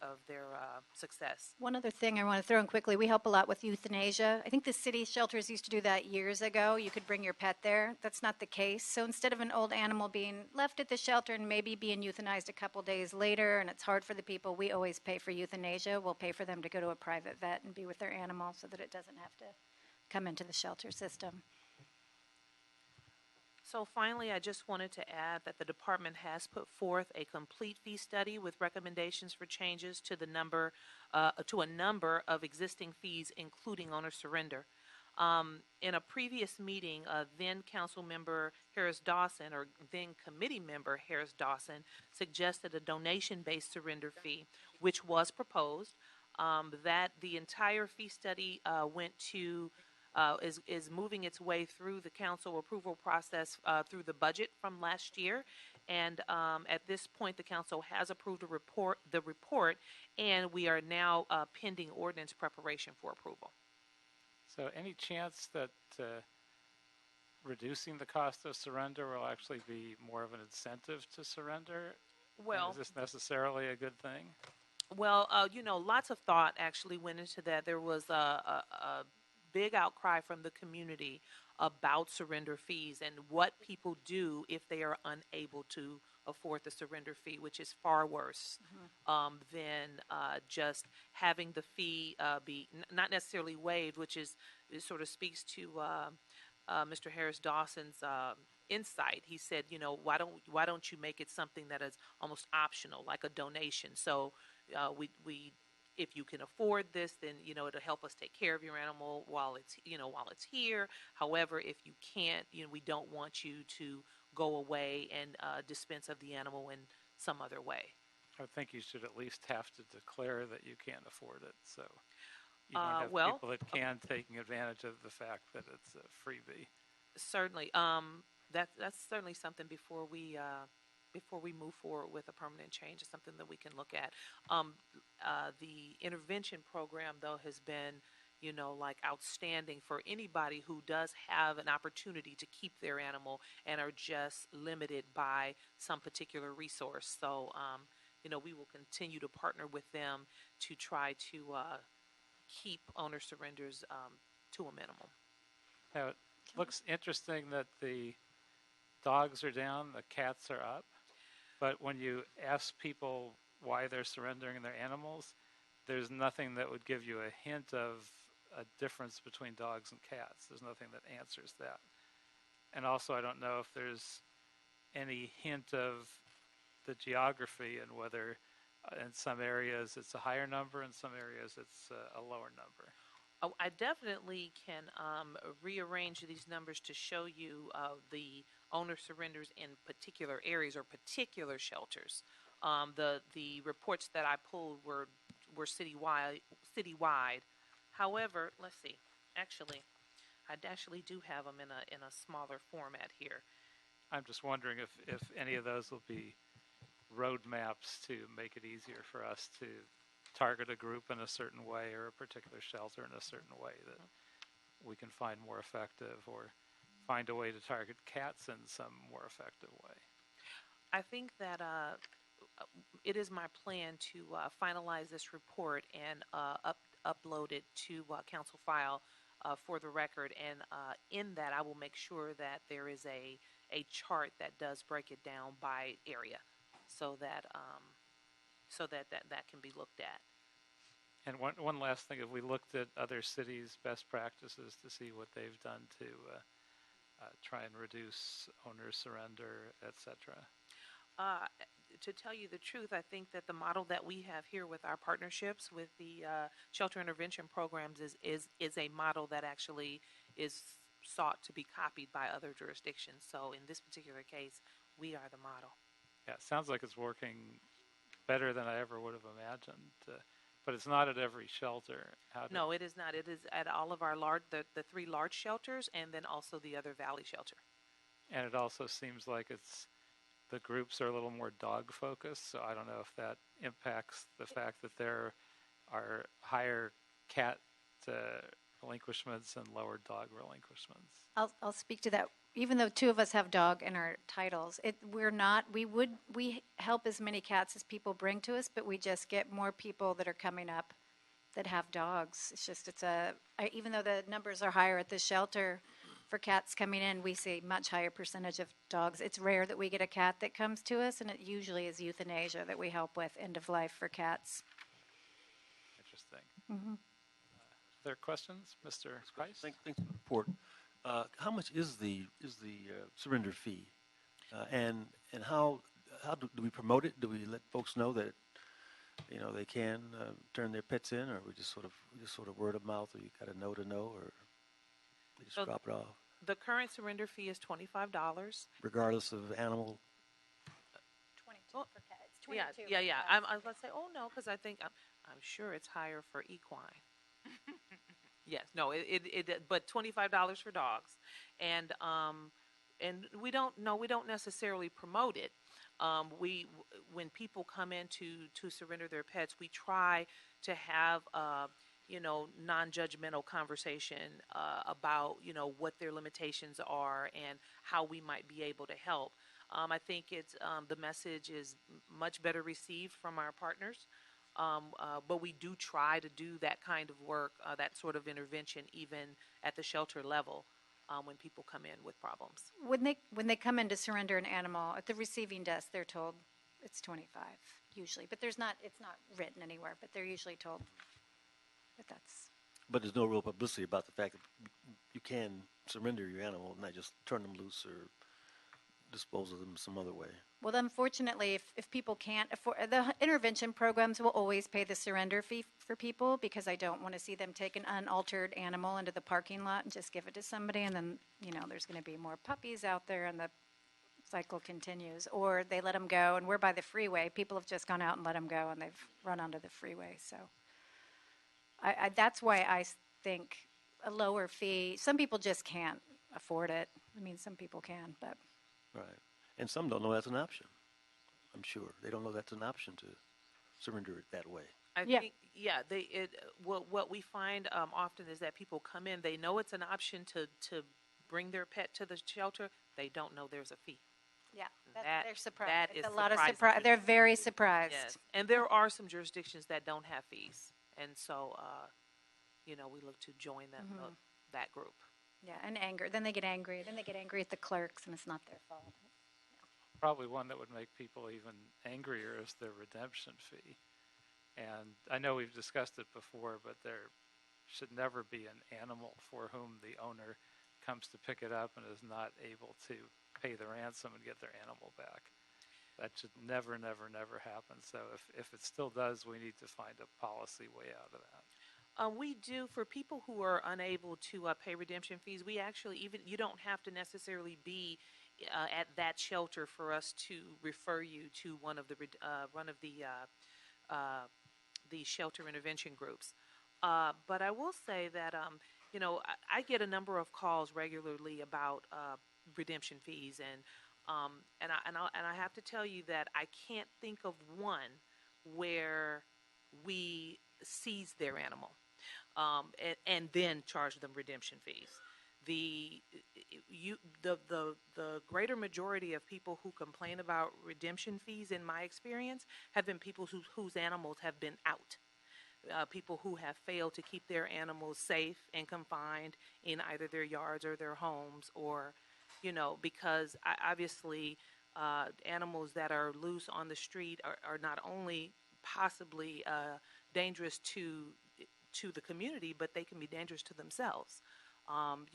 success. One other thing I want to throw in quickly, we help a lot with euthanasia. I think the city shelters used to do that years ago. You could bring your pet there. That's not the case. So instead of an old animal being left at the shelter and maybe being euthanized a couple days later, and it's hard for the people, we always pay for euthanasia. We'll pay for them to go to a private vet and be with their animal so that it doesn't have to come into the shelter system. So finally, I just wanted to add that the department has put forth a complete fee study with recommendations for changes to a number of existing fees, including owner surrender. In a previous meeting, then Council Member Harris Dawson, or then Committee Member Harris Dawson, suggested a donation-based surrender fee, which was proposed. That the entire fee study went to is moving its way through the council approval process through the budget from last year, and at this point, the council has approved the report, and we are now pending ordinance preparation for approval. So, any chance that reducing the cost of surrender will actually be more of an incentive to surrender? Well, is this necessarily a good thing? Well, lots of thought actually went into that. There was a big outcry from the community about surrender fees and what people do if they are unable to afford the surrender fee, which is far worse than just having the fee be not necessarily waived, which is it sort of speaks to Mr. Harris Dawson's insight. He said, why don't you make it something that is almost optional, like a donation? So we if you can afford this, then it'll help us take care of your animal while it's here. However, if you can't, we don't want you to go away and dispense of the animal in some other way. I think you should at least have to declare that you can't afford it, so you don't have people that can taking advantage of the fact that it's a freebie. Certainly, that's certainly something before we move forward with a permanent change is something that we can look at. The intervention program, though, has been, outstanding for anybody who does have an opportunity to keep their animal and are just limited by some particular resource. So, we will continue to partner with them to try to keep owner surrenders to a minimum. Now, it looks interesting that the dogs are down, the cats are up. But when you ask people why they're surrendering their animals, there's nothing that would give you a hint of a difference between dogs and cats. There's nothing that answers that. And also, I don't know if there's any hint of the geography and whether in some areas it's a higher number, in some areas it's a lower number. Oh, I definitely can rearrange these numbers to show you the owner surrenders in particular areas or particular shelters. The reports that I pulled were citywide. However, let's see. Actually, I do have them in a smaller format here. I'm just wondering if any of those will be roadmaps to make it easier for us to target a group in a certain way or a particular shelter in a certain way that we can find more effective, or find a way to target cats in some more effective way. I think that it is my plan to finalize this report and upload it to council file for the record, and in that I will make sure that there is a chart that does break it down by area, so that that can be looked at. And one last thing, if we looked at other cities' best practices to see what they've done to try and reduce owner surrender, etc. To tell you the truth, I think that the model that we have here with our partnerships with the shelter intervention programs is a model that actually is sought to be copied by other jurisdictions. So in this particular case, we are the model. Yeah, it sounds like it's working better than I ever would have imagined. But it's not at every shelter. No, it is not. It is at all of our the three large shelters, and then also the other valley shelter. And it also seems like it's the groups are a little more dog focused, so I don't know if that impacts the fact that there are higher cat relinquishments and lower dog relinquishments. I'll speak to that. Even though two of us have dog in our titles, we help as many cats as people bring to us, but we just get more people that are coming up that have dogs. It's just, even though the numbers are higher at the shelter for cats coming in, we see much higher percentage of dogs. It's rare that we get a cat that comes to us, and it usually is euthanasia that we help with, end of life for cats. Interesting. Mm-hmm. Other questions, Mr. Price? Thanks for the report. How much is the surrender fee, and how do we promote it? Do we let folks know that they can turn their pets in, or we just sort of word of mouth, or you got to know, or they just drop it off? The current surrender fee is $25. Regardless of animal. 22 for cats. 22 Yeah. I was going to say, oh no, because I think I'm sure it's higher for equine. Yes, no, but $25 for dogs, and we don't necessarily promote it. When people come in to surrender their pets, we try to have non-judgmental conversation about what their limitations are and how we might be able to help. I think the message is much better received from our partners. But we do try to do that kind of work, that sort of intervention, even at the shelter level, when people come in with problems. When they come in to surrender an animal at the receiving desk, they're told it's 25 usually, but it's not written anywhere. But they're usually told that that's. But there's no real publicity about the fact that you can surrender your animal, not just turn them loose or dispose of them some other way. Well, unfortunately, if people can't afford, the intervention programs will always pay the surrender fee for people, because I don't want to see them take an unaltered animal into the parking lot and just give it to somebody, and then there's going to be more puppies out there, and the cycle continues. Or they let them go, and we're by the freeway. People have just gone out and let them go, and they've run onto the freeway. So that's why I think a lower fee. Some people just can't afford it. I mean, some people can, but. Right. And some don't know that's an option. I'm sure. They don't know that's an option to surrender it that way. I think, what we find often is that people come in, they know it's an option to bring their pet to the shelter. They don't know there's a fee. Yeah, they're surprised. That is a lot of surprising. surprise. They're very surprised. Yes. And there are some jurisdictions that don't have fees. And so, we look to join them, that group. Yeah, and anger. Then they get angry. Then they get angry at the clerks, and it's not their fault. Probably one that would make people even angrier is the redemption fee. And I know we've discussed it before, but there should never be an animal for whom the owner comes to pick it up and is not able to pay the ransom and get their animal back. That should never, never, never happen. So if it still does, we need to find a policy way out of that. We do, for people who are unable to pay redemption fees, we actually, you don't have to necessarily be at that shelter for us to refer you to one of the shelter intervention groups. But I will say that I get a number of calls regularly about redemption fees, and I have to tell you that I can't think of one where we seize their animal and then charge them redemption fees. The greater majority of people who complain about redemption fees, in my experience, have been people whose animals have been out. People who have failed to keep their animals safe and confined in either their yards or their homes, or, because obviously animals that are loose on the street are not only possibly dangerous to the community, but they can be dangerous to themselves. From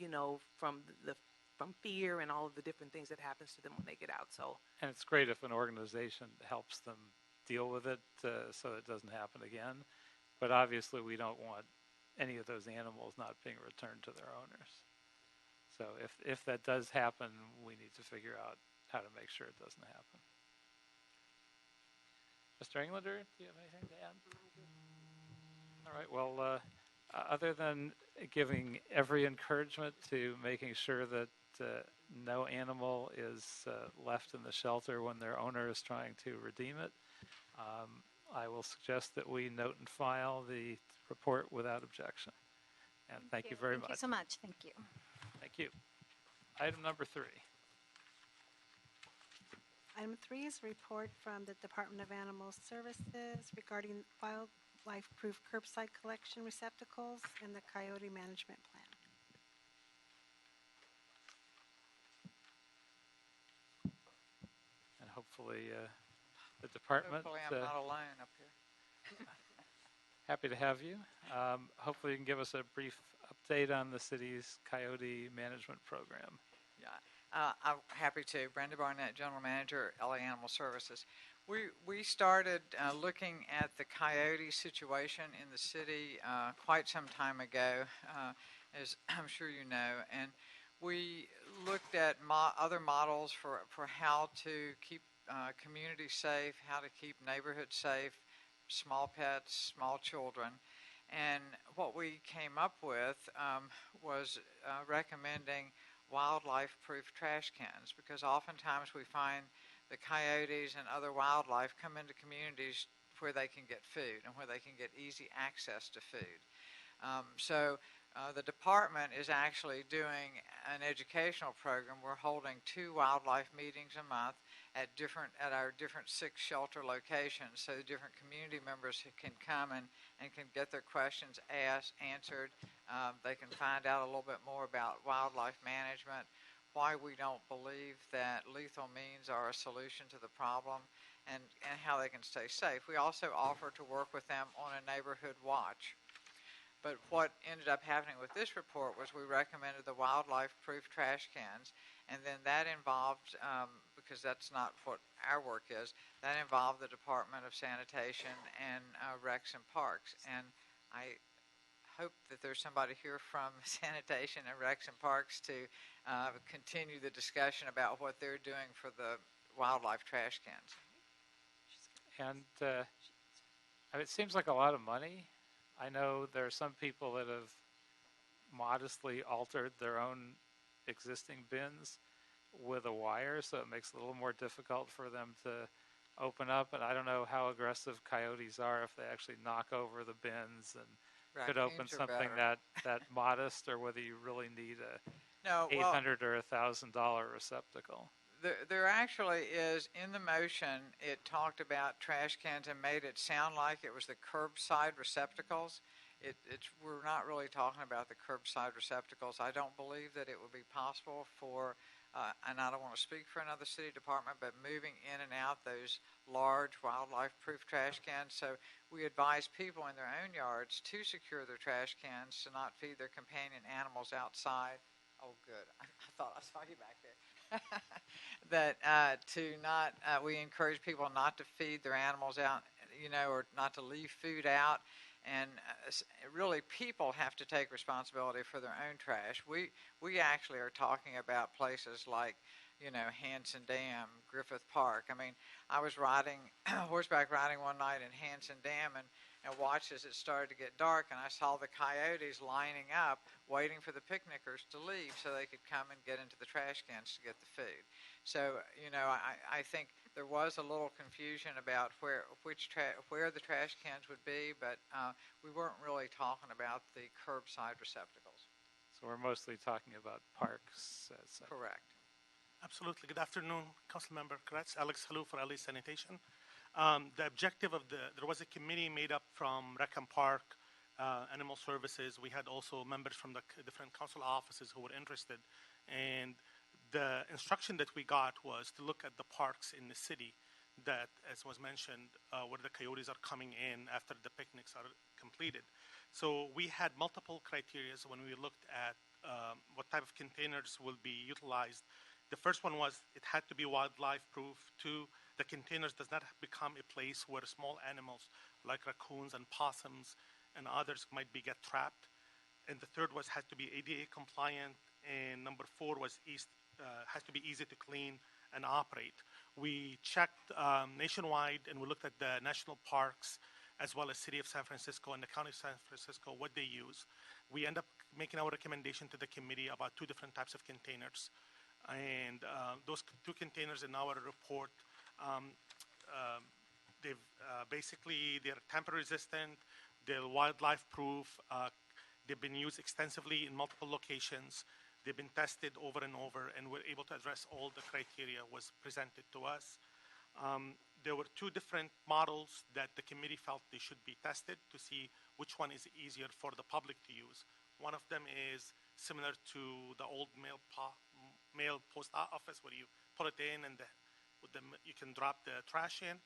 fear and all of the different things that happens to them when they get out. And it's great if an organization helps them deal with it so it doesn't happen again. But obviously, we don't want any of those animals not being returned to their owners. So if that does happen, we need to figure out how to make sure it doesn't happen. Mr. Englander, do you have anything to add? All right. Well, other than giving every encouragement to making sure that no animal is left in the shelter when their owner is trying to redeem it. I will suggest that we note and file the report without objection. And thank you very much. Thank you so much. Thank you. Thank you. Item number 3. Item 3 is a report from the Department of Animal Services regarding wildlife-proof curbside collection receptacles and the coyote management plan. And hopefully the department, Hopefully I'm not alone up here. happy to have you. Hopefully you can give us a brief update on the city's coyote management program. Yeah, I'm happy to. Brenda Barnett, General Manager, LA Animal Services. We started looking at the coyote situation in the city quite some time ago, as I'm sure you know, and we looked at other models for how to keep communities safe, how to keep neighborhoods safe, small pets, small children. And what we came up with was recommending wildlife-proof trash cans, because oftentimes we find the coyotes and other wildlife come into communities where they can get food and where they can get easy access to food. So the department is actually doing an educational program. We're holding 2 wildlife meetings a month at our different 6 shelter locations, so the different community members can come and can get their questions answered. They can find out a little bit more about wildlife management, why we don't believe that lethal means are a solution to the problem, and how they can stay safe. We also offer to work with them on a neighborhood watch. But what ended up happening with this report was we recommended the wildlife-proof trash cans, and then that involved, because that's not what our work is, that involved the Department of Sanitation and Recs and Parks. And I hope that there's somebody here from Sanitation and Recs and Parks to continue the discussion about what they're doing for the wildlife trash cans. And it seems like a lot of money. I know there are some people that have modestly altered their own existing bins with a wire, so it makes it a little more difficult for them to open up. And I don't know how aggressive coyotes are, if they actually knock over the bins and could open something that modest, or whether you really need a $800 or $1,000 receptacle. There actually is, in the motion, it talked about trash cans and made it sound like it was the curbside receptacles. We're not really talking about the curbside receptacles. I don't believe that it would be possible for, and I don't want to speak for another city department, but moving in and out those large wildlife-proof trash cans. So we advise people in their own yards to secure their trash cans, to not feed their companion animals outside. Oh, good. I thought I saw you back there. That we encourage people not to feed their animals out, or not to leave food out. And really, people have to take responsibility for their own trash. We actually are talking about places like, Hanson Dam, Griffith Park. I mean, I was horseback riding one night in Hanson Dam and watched as it started to get dark, and I saw the coyotes lining up, waiting for the picnickers to leave so they could come and get into the trash cans to get the food. So, I think there was a little confusion about where the trash cans would be, but we weren't really talking about the curbside receptacles. So we're mostly talking about parks. Correct. Absolutely. Good afternoon, Councilmember Kretz. Alex Halou for LA Sanitation. The objective of there was a committee made up from Rec and Park, Animal Services. We had also members from the different council offices who were interested. And the instruction that we got was to look at the parks in the city that, as was mentioned, where the coyotes are coming in after the picnics are completed. So we had multiple criteria when we looked at what type of containers will be utilized. The first one was it had to be wildlife proof. 2, the containers does not become a place where small animals like raccoons and possums and others might get trapped. And the third was had to be ADA compliant. And number 4 was has to be easy to clean and operate. We checked nationwide, and we looked at the national parks as well as City of San Francisco and the County of San Francisco, what they use. We end up making our recommendation to the committee about two different types of containers. And those two containers in our report, they've basically, they're tamper resistant, they're wildlife proof, they've been used extensively in multiple locations, they've been tested over and over, and we're able to address all the criteria was presented to us. There were two different models that the committee felt they should be tested to see which one is easier for the public to use. One of them is similar to the old mail post office where you put it in and you can drop the trash in.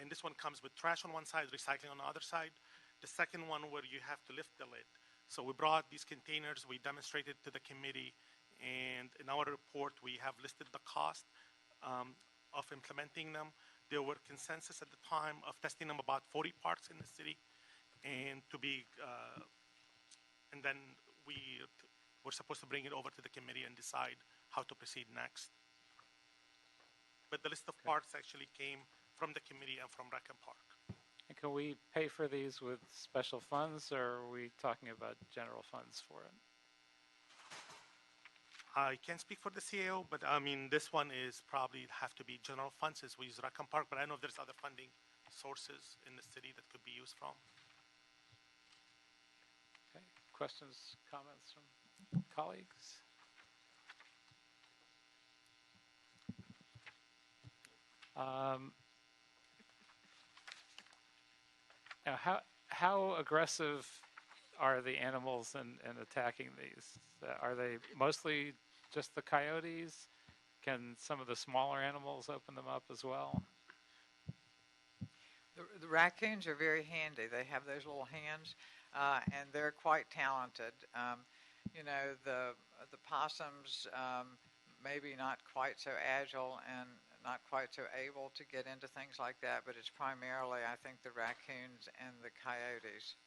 And this one comes with trash on one side, recycling on the other side. The second one where you have to lift the lid. So we brought these containers, we demonstrated to the committee, and in our report we have listed the cost of implementing them. There were consensus at the time of testing them about 40 parts in the city, and and then we were supposed to bring it over to the committee and decide how to proceed next. But the list of parts actually came from the committee and from Rec and Park. And can we pay for these with special funds, or are we talking about general funds for it? I can't speak for the CAO, but I mean, this one is probably have to be general funds as we use Rec and Park, but I know there's other funding sources in the city that could be used from. Okay. Questions, comments from colleagues? Now, how aggressive are the animals in attacking these? Are they mostly just the coyotes? Can some of the smaller animals open them up as well? The raccoons are very handy. They have those little hands, and they're quite talented. You know, the possums maybe not quite so agile and not quite so able to get into things like that, but it's primarily, I think, the raccoons and the coyotes.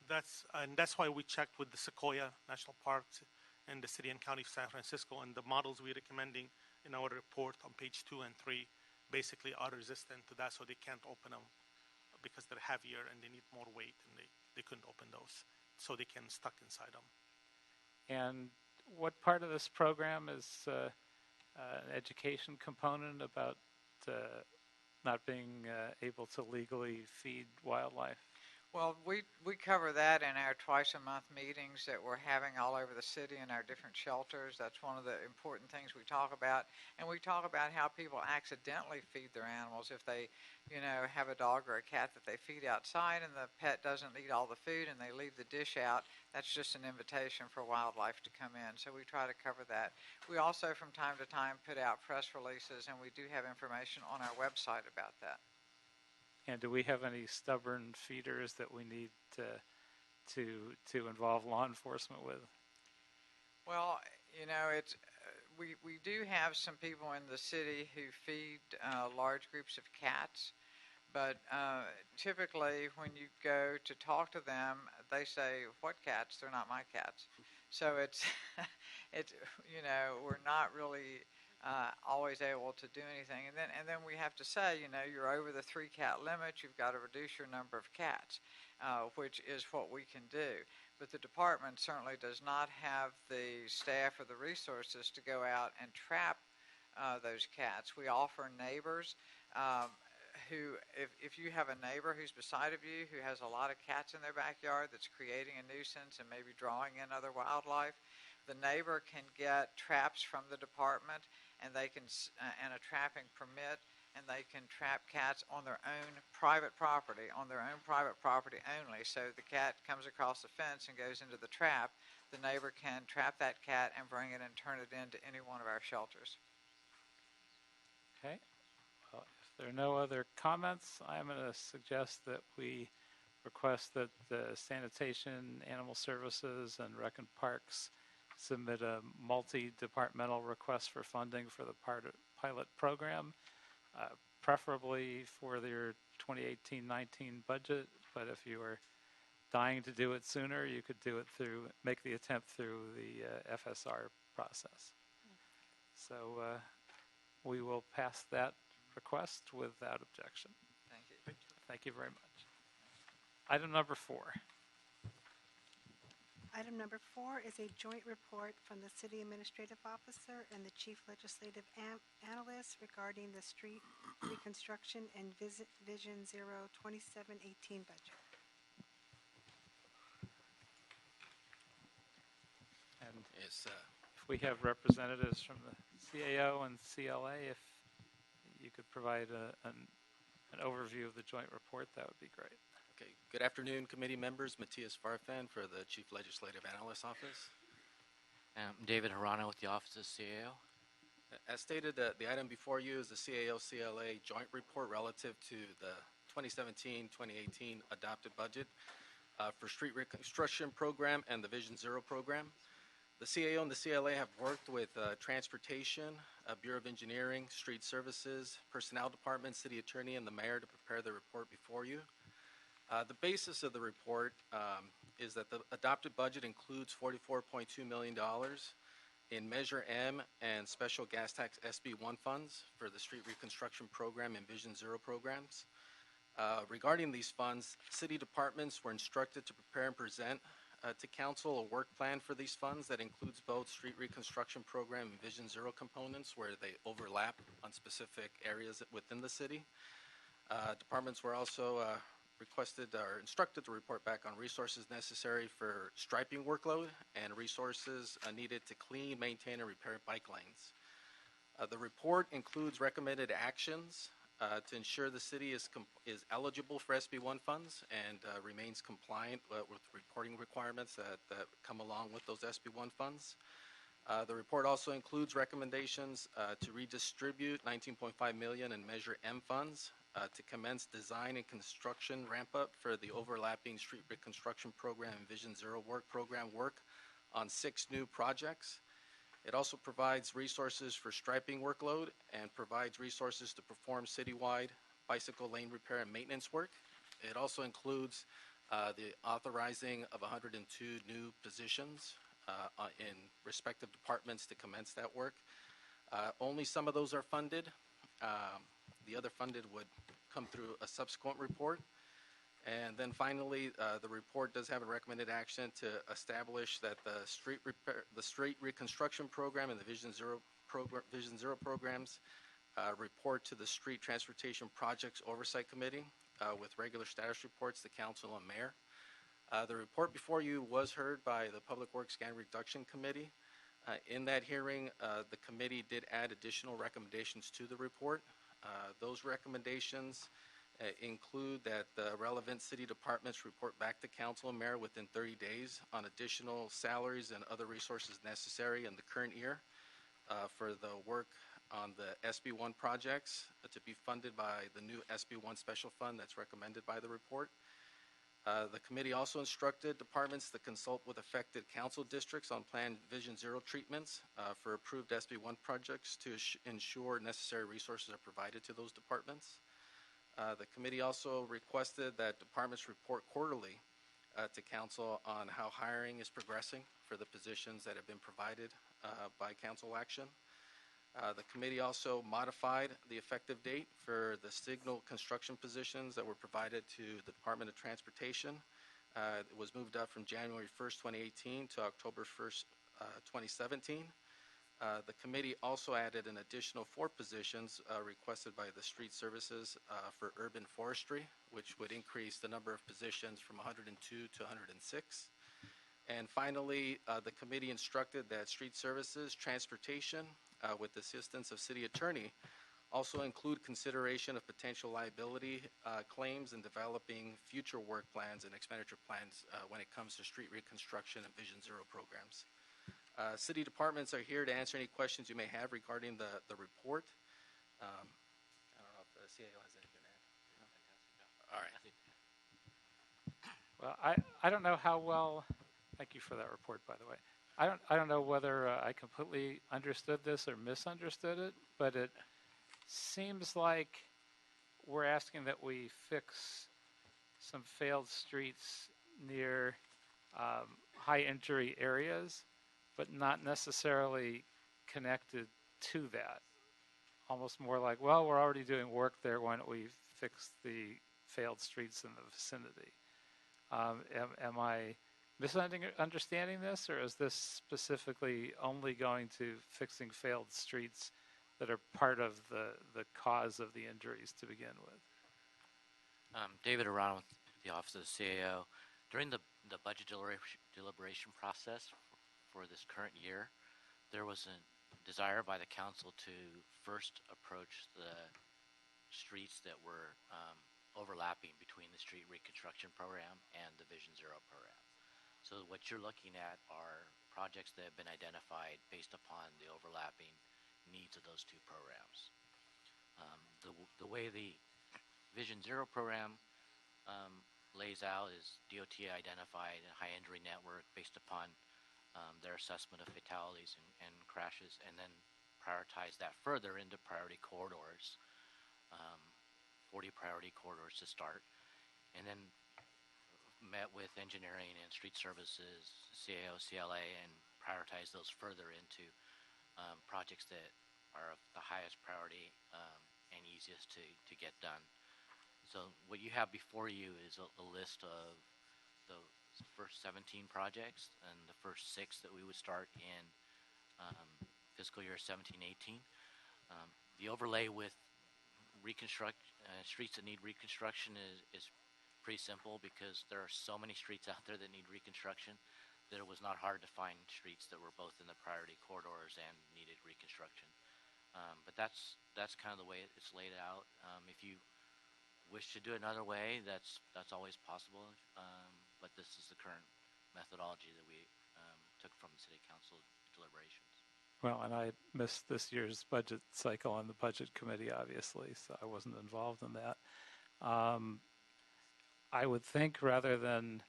That's why we checked with the Sequoia National Park and the city and county of San Francisco, and the models we're recommending in our report on page 2 and 3 basically are resistant to that, so they can't open them because they're heavier and they need more weight, and they couldn't open those, so they can stuck inside them. And what part of this program is an education component about not being able to legally feed wildlife? Well, we cover that in our twice-a-month meetings that we're having all over the city in our different shelters. That's one of the important things we talk about. And we talk about how people accidentally feed their animals. If they, you know, have a dog or a cat that they feed outside and the pet doesn't eat all the food and they leave the dish out, that's just an invitation for wildlife to come in. So we try to cover that. We also, from time to time, put out press releases, and we do have information on our website about that. And do we have any stubborn feeders that we need to involve law enforcement with? Well, you know, it's we do have some people in the city who feed large groups of cats, but typically when you go to talk to them, they say, "What cats? They're not my cats." So it's you know, we're not really always able to do anything, and then we have to say, you know, you're over the 3-cat limit. You've got to reduce your number of cats, which is what we can do. But the department certainly does not have the staff or the resources to go out and trap those cats. We offer neighbors who, if you have a neighbor who's beside of you who has a lot of cats in their backyard that's creating a nuisance and maybe drawing in other wildlife, the neighbor can get traps from the department, and they can and a trapping permit, and they can trap cats on their own private property, only. So the cat comes across the fence and goes into the trap. The neighbor can trap that cat and bring it and turn it into any one of our shelters. Okay. Well, if there are no other comments, I'm going to suggest that we request that the Sanitation, Animal Services, and Rec and Parks submit a multi-departmental request for funding for the pilot program, preferably for their 2018-19 budget. But if you are dying to do it sooner, you could do it make the attempt through the FSR process. So we will pass that request without objection. Thank you. Thank you very much. Item number 4. Item number 4 is a joint report from the City Administrative Officer and the Chief Legislative Analyst regarding the street reconstruction and Vision Zero 2718 budget. And if we have representatives from the CAO and CLA, if you could provide an overview of the joint report, that would be great. Okay. Good afternoon, committee members. Matthias Farfan for the Chief Legislative Analyst Office. I'm David Harana with the Office of CAO. As stated, the item before you is the CAO-CLA joint report relative to the 2017-2018 adopted budget for street reconstruction program and the Vision Zero program. The CAO and the CLA have worked with Transportation, Bureau of Engineering, Street Services, Personnel Department, City Attorney, and the Mayor to prepare the report before you. The basis of the report is that the adopted budget includes $44.2 million in Measure M and Special Gas Tax SB1 funds for the street reconstruction program and Vision Zero programs. Regarding these funds, city departments were instructed to prepare and present to council a work plan for these funds that includes both street reconstruction program and Vision Zero components where they overlap on specific areas within the city. Departments were also requested or instructed to report back on resources necessary for striping workload and resources needed to clean, maintain, and repair bike lanes. The report includes recommended actions to ensure the city is eligible for SB1 funds and remains compliant with reporting requirements that come along with those SB1 funds. The report also includes recommendations to redistribute $19.5 million in Measure M funds to commence design and construction ramp-up for the overlapping street reconstruction program and Vision Zero program work on 6 new projects. It also provides resources for striping workload and provides resources to perform citywide bicycle lane repair and maintenance work. It also includes the authorizing of 102 new positions in respective departments to commence that work. Only some of those are funded. The other funded would come through a subsequent report. And then finally, the report does have a recommended action to establish that the street reconstruction program and the Vision Zero programs report to the Street Transportation Projects Oversight Committee with regular status reports to council and mayor. The report before you was heard by the Public Works Scan Reduction Committee. In that hearing, the committee did add additional recommendations to the report. Those recommendations include that the relevant city departments report back to council and mayor within 30 days on additional salaries and other resources necessary in the current year for the work on the SB1 projects to be funded by the new SB1 special fund that's recommended by the report. The committee also instructed departments to consult with affected council districts on planned Vision Zero treatments for approved SB1 projects to ensure necessary resources are provided to those departments. The committee also requested that departments report quarterly to council on how hiring is progressing for the positions that have been provided by council action. The committee also modified the effective date for the signal construction positions that were provided to the Department of Transportation. It was moved up from January 1st, 2018 to October 1st, 2017. The committee also added an additional 4 positions requested by the Street Services for urban forestry, which would increase the number of positions from 102 to 106. And finally, the committee instructed that Street Services, Transportation, with the assistance of City Attorney, also include consideration of potential liability claims and developing future work plans and expenditure plans when it comes to street reconstruction and Vision Zero programs. City departments are here to answer any questions you may have regarding the report. I don't know if the CAO has anything to add. All right. Well, I don't know how well, thank you for that report, by the way. I don't know whether I completely understood this or misunderstood it, but it seems like we're asking that we fix some failed streets near high injury areas, but not necessarily connected to that. Almost more like, well, we're already doing work there, why don't we fix the failed streets in the vicinity? Am I misunderstanding this, or is this specifically only going to fixing failed streets that are part of the cause of the injuries to begin with? David Arano with the Office of the CAO. During the budget deliberation process for this current year, there was a desire by the council to first approach the streets that were overlapping between the street reconstruction program and the Vision Zero program. So what you're looking at are projects that have been identified based upon the overlapping needs of those two programs. The way the Vision Zero program lays out is DOT identified a high injury network based upon their assessment of fatalities and crashes, and then prioritize that further into priority corridors, 40 priority corridors to start, and then met with engineering and street services, CAO, CLA, and prioritize those further into projects that are of the highest priority and easiest to get done. So what you have before you is a list of the first 17 projects and the first 6 that we would start in fiscal year 17-18. The overlay with streets that need reconstruction is pretty simple, because there are so many streets out there that need reconstruction that it was not hard to find streets that were both in the priority corridors and needed reconstruction. But that's kind of the way it's laid out. If you wish to do it another way, that's always possible. But this is the current methodology that we took from the City Council deliberations. Well, and I missed this year's budget cycle on the budget committee, obviously, so I wasn't involved in that. I would think, rather than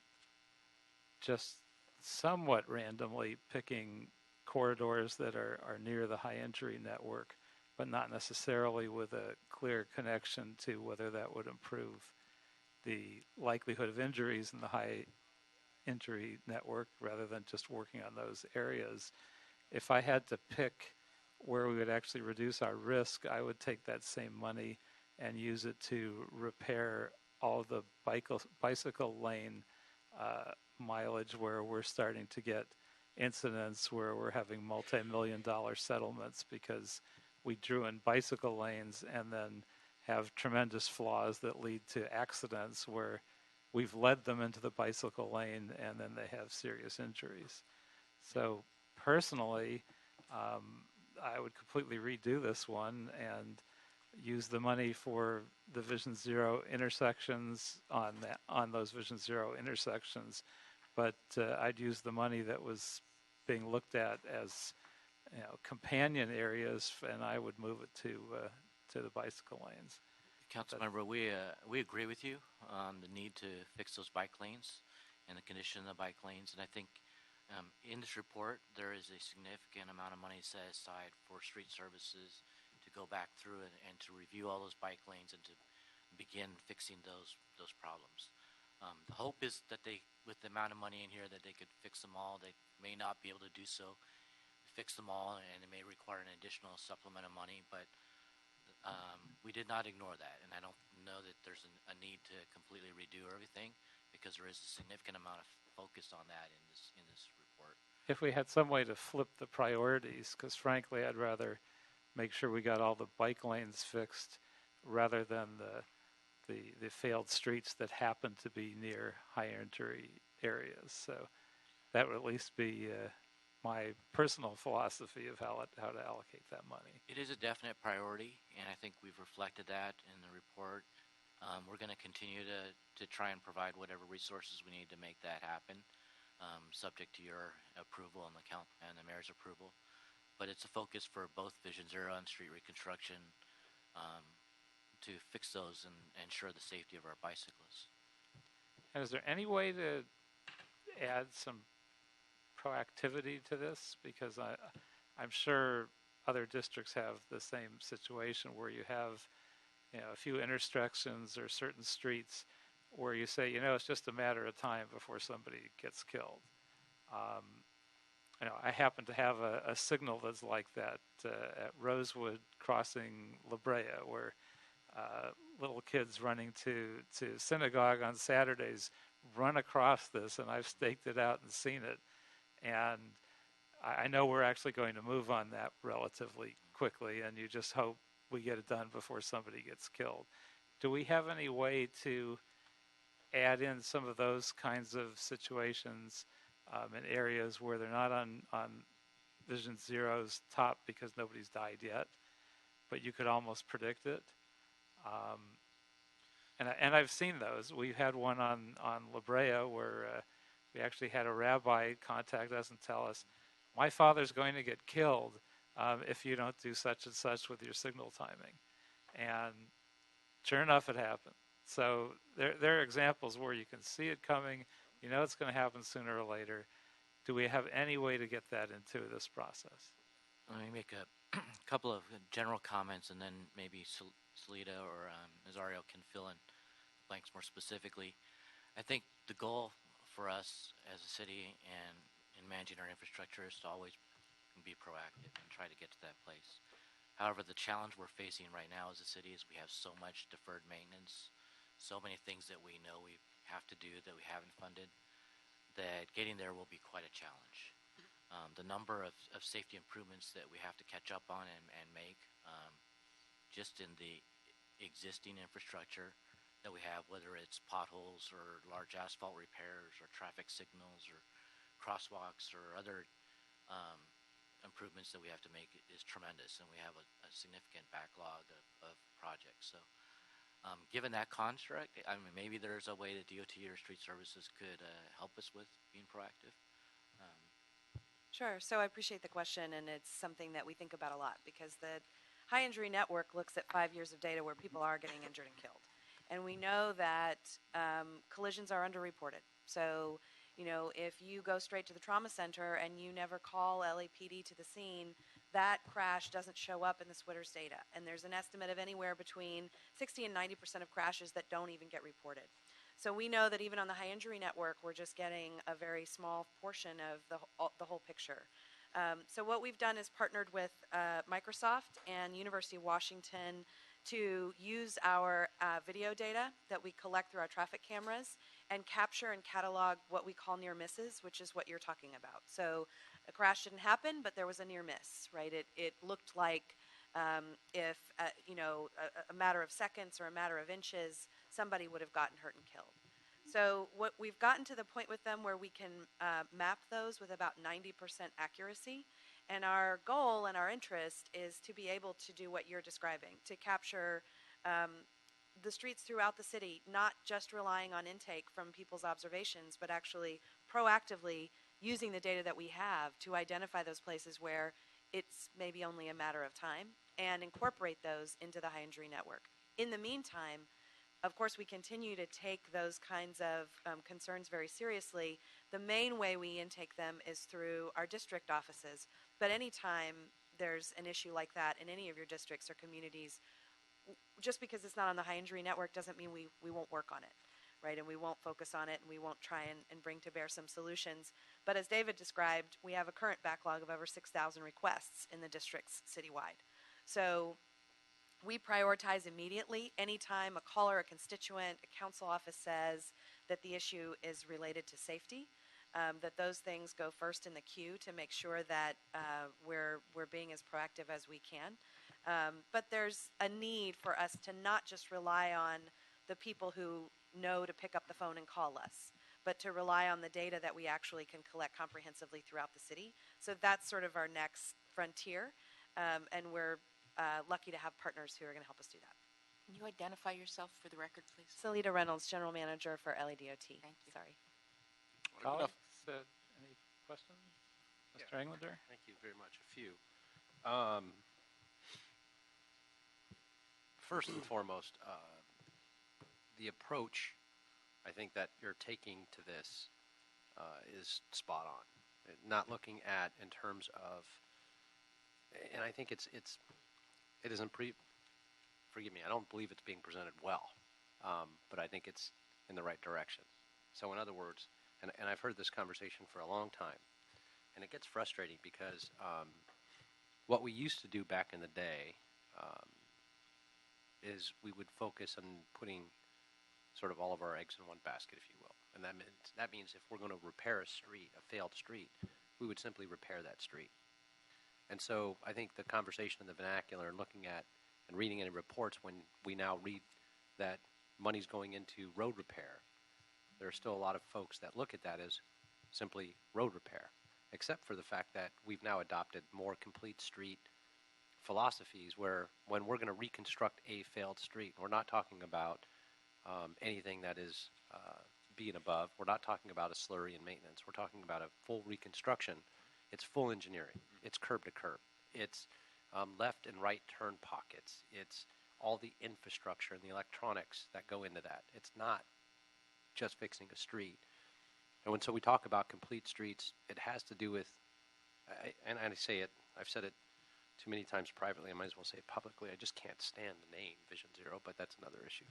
just somewhat randomly picking corridors that are near the high injury network, but not necessarily with a clear connection to whether that would improve the likelihood of injuries in the high injury network, rather than just working on those areas. If I had to pick where we would actually reduce our risk, I would take that same money and use it to repair all the bicycle lane mileage where we're starting to get incidents where we're having multi-million-dollar settlements because we drew in bicycle lanes and then have tremendous flaws that lead to accidents where we've led them into the bicycle lane and then they have serious injuries. So personally, I would completely redo this one and use the money for the Vision Zero intersections on those Vision Zero intersections, but I'd use the money that was being looked at as companion areas, and I would move it to the bicycle lanes. Councilmember, we agree with you on the need to fix those bike lanes and the condition of the bike lanes, and I think in this report there is a significant amount of money set aside for street services to go back through and to review all those bike lanes and to begin fixing those problems. The hope is that with the amount of money in here, that they could fix them all. They may not be able to do so, fix them all, and it may require an additional supplement of money, but we did not ignore that, and I don't know that there's a need to completely redo everything, because there is a significant amount of focus on that in this report. If we had some way to flip the priorities, because frankly I'd rather make sure we got all the bike lanes fixed rather than the failed streets that happen to be near high injury areas. So that would at least be my personal philosophy of how to allocate that money. It is a definite priority, and I think we've reflected that in the report. We're going to continue to try and provide whatever resources we need to make that happen, subject to your approval and the mayor's approval. But it's a focus for both Vision Zero and street reconstruction to fix those and ensure the safety of our bicyclists. And is there any way to add some proactivity to this? Because I'm sure other districts have the same situation where you have a few intersections or certain streets where you say, it's just a matter of time before somebody gets killed. I happen to have a signal that's like that at Rosewood crossing La Brea, where little kids running to synagogue on Saturdays run across this, and I've staked it out and seen it. And I know we're actually going to move on that relatively quickly, and you just hope we get it done before somebody gets killed. Do we have any way to add in some of those kinds of situations in areas where they're not on Vision Zero's top because nobody's died yet, but you could almost predict it? And I've seen those. We had one on La Brea where we actually had a rabbi contact us and tell us, my father's going to get killed if you don't do such and such with your signal timing. And sure enough, it happened. So there are examples where you can see it coming. You know it's going to happen sooner or later. Do we have any way to get that into this process? Let me make a couple of general comments, and then maybe Salida or Nazario can fill in blanks more specifically. I think the goal for us as a city and in managing our infrastructure is to always be proactive and try to get to that place. However, the challenge we're facing right now as a city is we have so much deferred maintenance, so many things that we know we have to do that we haven't funded, that getting there will be quite a challenge. The number of safety improvements that we have to catch up on and make just in the existing infrastructure that we have, whether it's potholes or large asphalt repairs or traffic signals or crosswalks or other improvements that we have to make, is tremendous, and we have a significant backlog of projects. So given that construct, I mean, maybe there's a way that DOT or street services could help us with being proactive. Sure. So I appreciate the question, and it's something that we think about a lot because the High Injury Network looks at 5 years of data where people are getting injured and killed. And we know that collisions are underreported. So, you know, if you go straight to the trauma center and you never call LAPD to the scene, that crash doesn't show up in the SWITR's data. And there's an estimate of anywhere between 60 and 90% of crashes that don't even get reported. So we know that even on the High Injury Network, we're just getting a very small portion of the whole picture. So what we've done is partnered with Microsoft and University of Washington to use our video data that we collect through our traffic cameras and capture and catalog what we call near misses, which is what you're talking about. So a crash didn't happen, but there was a near miss, right? It looked like if, you know, a matter of seconds or a matter of inches, somebody would have gotten hurt and killed. So what we've gotten to the point with them where we can map those with about 90% accuracy. And our goal and our interest is to be able to do what you're describing, to capture the streets throughout the city, not just relying on intake from people's observations, but actually proactively using the data that we have to identify those places where it's maybe only a matter of time and incorporate those into the High Injury Network. In the meantime, of course, we continue to take those kinds of concerns very seriously. The main way we intake them is through our district offices. But anytime there's an issue like that in any of your districts or communities, just because it's not on the High Injury Network doesn't mean we won't work on it, right? And we won't focus on it, and we won't try and bring to bear some solutions. But as David described, we have a current backlog of over 6,000 requests in the districts citywide. So we prioritize immediately anytime a caller, a constituent, a council office says that the issue is related to safety, that those things go first in the queue to make sure that we're being as proactive as we can. But there's a need for us to not just rely on the people who know to pick up the phone and call us, but to rely on the data that we actually can collect comprehensively throughout the city. So that's sort of our next frontier, and we're lucky to have partners who are going to help us do that. Can you identify yourself for the record, please? Salida Reynolds, General Manager for LADOT. Thank you. Sorry. Colleagues, any questions? Mr. Englander? Thank you very much. A few. First and foremost, the approach I think that you're taking to this is spot on. Not looking at in terms of, and I think it isn't forgive me, I don't believe it's being presented well, but I think it's in the right direction. So in other words, and I've heard this conversation for a long time, and it gets frustrating because what we used to do back in the day is we would focus on putting sort of all of our eggs in one basket, if you will. And that means if we're going to repair a street, a failed street, we would simply repair that street. And so I think the conversation in the vernacular and looking at and reading any reports when we now read that money's going into road repair, there are still a lot of folks that look at that as simply road repair, except for the fact that we've now adopted more complete street philosophies where when we're going to reconstruct a failed street, we're not talking about anything that is B and above. We're not talking about a slurry and maintenance. We're talking about a full reconstruction. It's full engineering. It's curb to curb. It's left and right turn pockets. It's all the infrastructure and the electronics that go into that. It's not just fixing a street. And so we talk about complete streets, it has to do with, and I say it, I've said it too many times privately, I might as well say it publicly, I just can't stand the name Vision Zero, but that's another issue.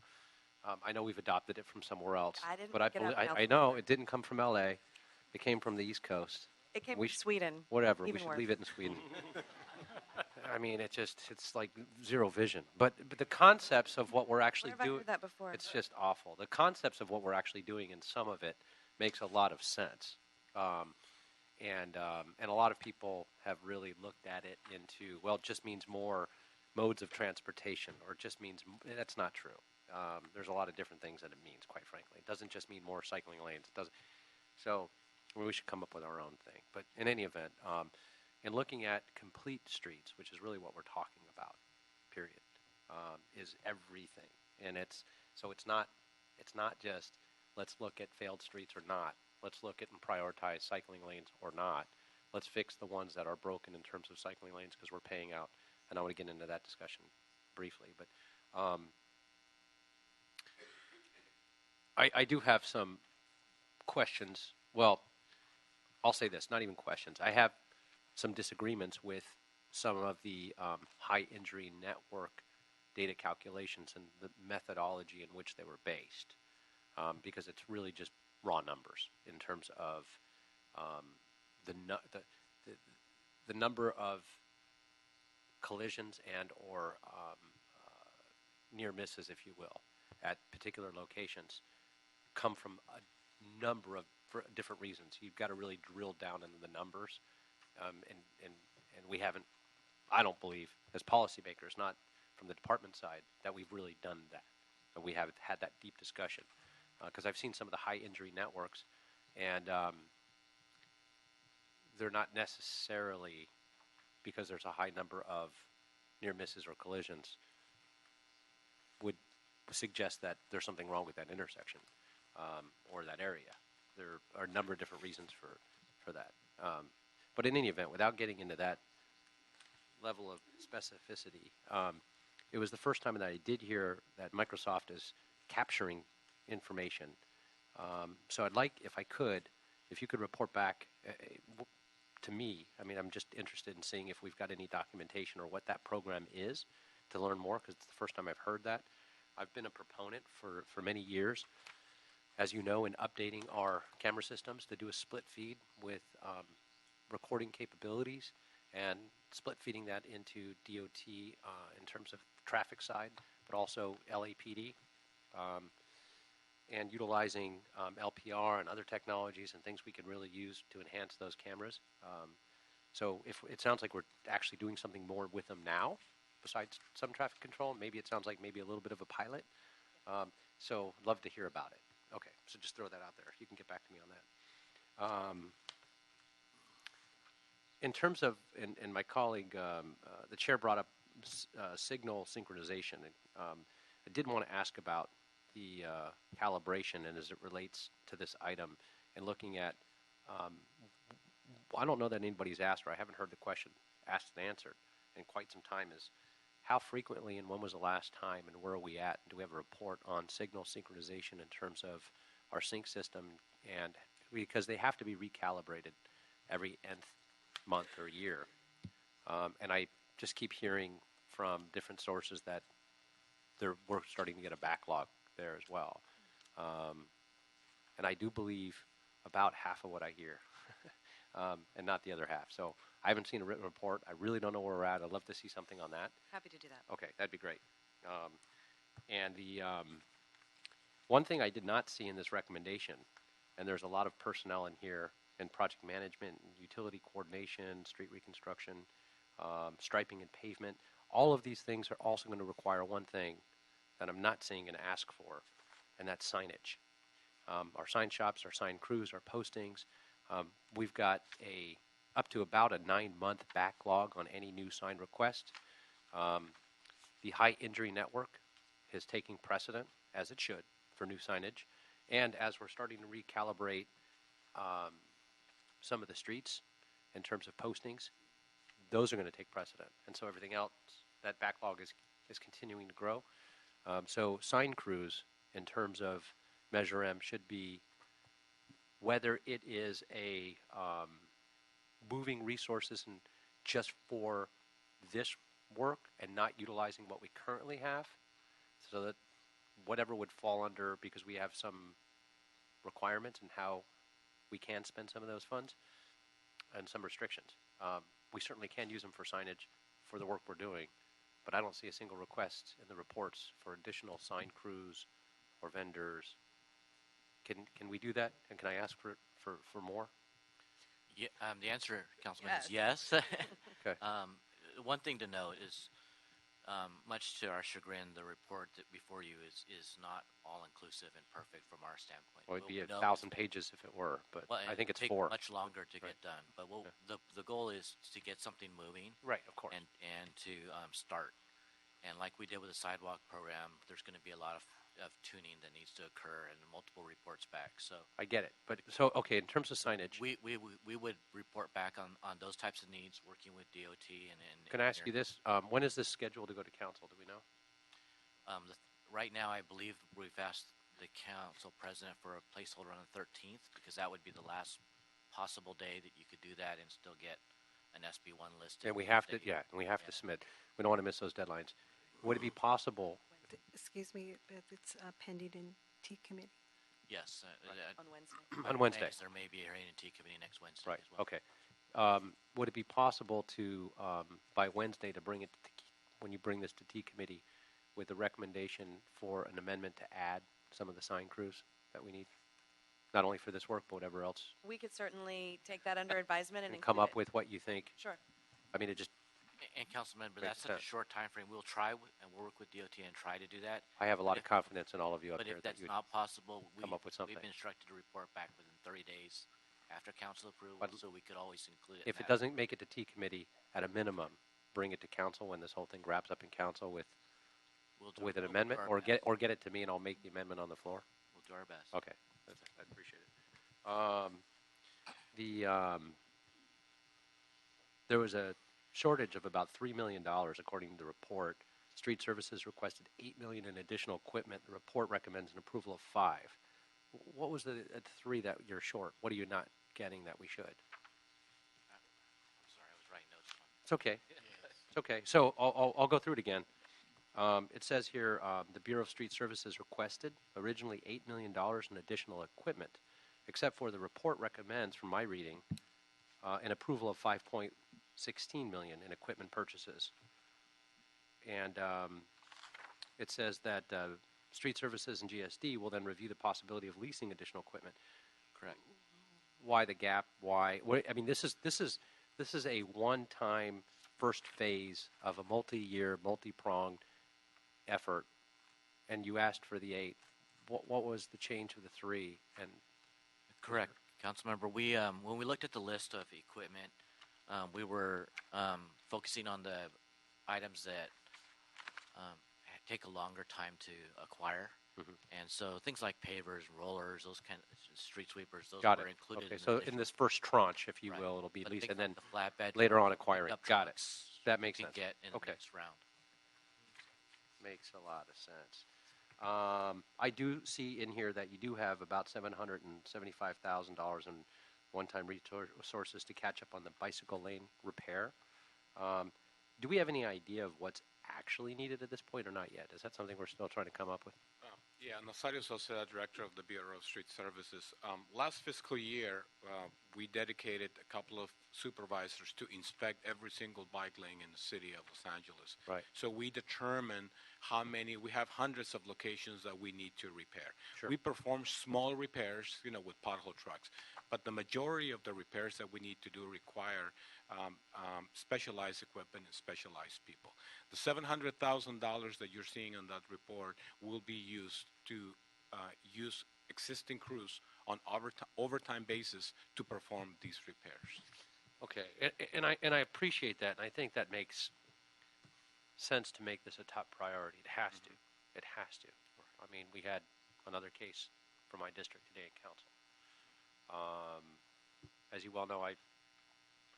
I know we've adopted it from somewhere else, I didn't but make it up, I know it didn't come from LA. It came from the East Coast. It came from Sweden. Whatever, Even we should worse. leave it in Sweden. I mean, it's like zero vision. But the concepts of what we're actually Where have I doing, heard that before? it's just awful. The concepts of what we're actually doing, and some of it makes a lot of sense. And a lot of people have really looked at it into, well, it just means more modes of transportation, or it just means, that's not true. There's a lot of different things that it means, quite frankly. It doesn't just mean more cycling lanes. It doesn't. So we should come up with our own thing. But in any event, in looking at complete streets, which is really what we're talking about, period, is everything. And it's not just let's look at failed streets or not. Let's look at and prioritize cycling lanes or not. Let's fix the ones that are broken in terms of cycling lanes because we're paying out. And I want to get into that discussion briefly. But I do have some questions. Well, I'll say this, not even questions. I have some disagreements with some of the high injury network data calculations and the methodology in which they were based, because it's really just raw numbers in terms of the number of collisions and or near misses, if you will, at particular locations come from a number of different reasons. You've got to really drill down into the numbers, and we haven't, I don't believe, as policymakers, not from the department side, that we've really done that. And we haven't had that deep discussion. Because I've seen some of the high injury networks, and they're not necessarily because there's a high number of near misses or collisions would suggest that there's something wrong with that intersection or that area. There are a number of different reasons for that. But in any event, without getting into that level of specificity, it was the first time that I did hear that Microsoft is capturing information. So I'd like, if you could report back to me. I mean, I'm just interested in seeing if we've got any documentation or what that program is to learn more, because it's the first time I've heard that. I've been a proponent for many years, as you know, in updating our camera systems to do a split feed with recording capabilities and split feeding that into DOT in terms of traffic side, but also LAPD. And utilizing LPR and other technologies and things we can really use to enhance those cameras. So if it sounds like we're actually doing something more with them now, besides some traffic control, maybe it sounds like maybe a little bit of a pilot. So I'd love to hear about it. Okay, so just throw that out there. You can get back to me on that. In terms of, and my colleague, the chair brought up signal synchronization. I did want to ask about the calibration and as it relates to this item and looking at, I don't know that anybody's asked, or I haven't heard the question asked and answered in quite some time, is how frequently and when was the last time and where are we at? Do we have a report on signal synchronization in terms of our sync system? And because they have to be recalibrated every nth month or year. And I just keep hearing from different sources that we're starting to get a backlog there as well. And I do believe about half of what I hear and not the other half. So I haven't seen a written report. I really don't know where we're at. I'd love to see something on that. Happy to do that. Okay, that'd be great. And the one thing I did not see in this recommendation and there's a lot of personnel in here in project management, utility coordination, street reconstruction, striping and pavement. All of these things are also going to require one thing that I'm not seeing an ask for, and that's signage. Our sign shops, our sign crews, our postings. We've got up to about a 9-month backlog on any new sign request. The high injury network is taking precedent, as it should, for new signage. And as we're starting to recalibrate some of the streets in terms of postings, those are going to take precedent. And so everything else, that backlog is continuing to grow. So sign crews, in terms of Measure M, should be, whether it is a moving resources and just for this work and not utilizing what we currently have, so that whatever would fall under, because we have some requirements and how we can spend some of those funds and some restrictions. We certainly can use them for signage for the work we're doing, but I don't see a single request in the reports for additional sign crews or vendors. Can we do that? And can I ask for more? Yeah, the answer, Councilman, Yes. is yes. Okay. One thing to note is, much to our chagrin, the report that before you is not all-inclusive and perfect from our standpoint. Well, it'd be We'll 1,000 pages if it were, but Well, I think it's take 4. much longer to Right. get done. But the goal is to get something moving. Right, of course. And to start. And like we did with the sidewalk program, there's going to be a lot of tuning that needs to occur and multiple reports back. So I get it. But so, okay, in terms of signage, we would report back on those types of needs, working with DOT and can I ask you this? When is this scheduled to go to council? Do we know? Right now, I believe we've asked the council president for a placeholder on the 13th, because that would be the last possible day that you could do that and still get an SB1 listed. And we have to, and we have to submit. We don't want to miss those deadlines. Would it be possible? Excuse me, but it's pending in T committee. Yes. On Wednesday. On Wednesday. There may be a hearing in T committee next Wednesday Right. as well. Okay. Would it be possible to, by Wednesday, to bring it when you bring this to T committee, with the recommendation for an amendment to add some of the sign crews that we need, not only for this work but whatever else, We could certainly take that under advisement and and come include up it. with what you think? Sure. I mean, it just. And Council Member, Makes that's such a sense. short time frame. We'll try and work with DOT and try to do that. I have a lot But of confidence in all of you up But here if that that's you'd not possible, come up with something. we've been instructed to report back within 30 days after council approval, But so we could always include it. If in it that. doesn't make it to T committee, at a minimum, bring it to council when this whole thing wraps up in council with We'll with an we'll do amendment, our or best. get it to me and I'll make the amendment on the floor. We'll do our best. Okay, I appreciate it. There was a shortage of about $3 million, according to the report. Street Services requested $8 million in additional equipment. The report recommends an approval of 5. What was the 3 that you're short? What are you not getting that we should? I'm sorry, I was writing notes. It's okay. It's okay. So I'll go through it again. It says here, the Bureau of Street Services requested originally $8 million in additional equipment, except for the report recommends, from my reading, an approval of $5.16 million in equipment purchases. And it says that Street Services and GSD will then review the possibility of leasing additional equipment. Correct. Why the gap? Why? I mean, this is a one-time first phase of a multi-year, multi-pronged effort, and you asked for the 8. What was the change of the 3? And Correct, Councilmember. We when we looked at the list of equipment, we were focusing on the items that take a longer time to acquire, and so things like pavers, rollers, those kind of street sweepers, those got were it. included. Okay, in so in this first tranche, if you Right. will, it'll be But leased, things and then like the flatbed later on trucks, acquiring. pickup Got it. trucks That makes we sense. get in Okay. the next round. Makes a lot of sense. I do see in here that you do have about $775,000 in one-time resources to catch up on the bicycle lane repair. Do we have any idea of what's actually needed at this point or not yet? Is that something we're still trying to come up with? Yeah, Nazario Sosa, Director of the Bureau of Street Services. Last fiscal year, we dedicated a couple of supervisors to inspect every single bike lane in the city of Los Angeles. Right. So we determine how many, we have hundreds of locations that we need to repair. Sure. We perform small repairs, with pothole trucks, but the majority of the repairs that we need to do require specialized equipment and specialized people. The $700,000 that you're seeing on that report will be used to use existing crews on overtime basis to perform these repairs. Okay, and I appreciate that, and I think that makes sense to make this a top priority. It has to. It has to. I mean, we had another case from my district today in council. As you well know, I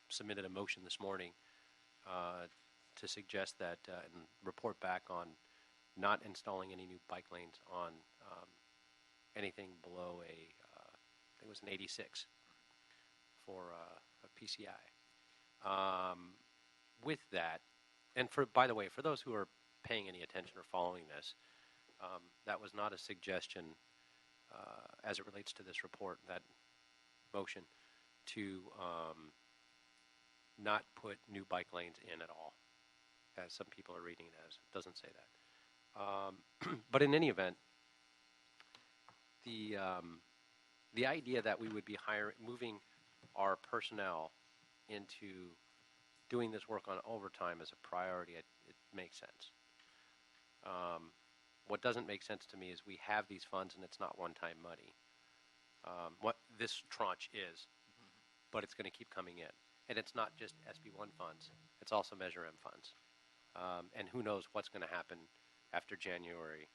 submitted a motion this morning to suggest that and report back on not installing any new bike lanes on anything below I think it was an 86 for a PCI. With that, and by the way, for those who are paying any attention or following this, that was not a suggestion as it relates to this report, that motion, to not put new bike lanes in at all, as some people are reading it as. It doesn't say that. But in any event, the idea that we would be moving our personnel into doing this work on overtime as a priority, it makes sense. What doesn't make sense to me is we have these funds and it's not one-time money. What this tranche is, but it's going to keep coming in. And it's not just SB1 funds, it's also Measure M funds. And who knows what's going to happen after January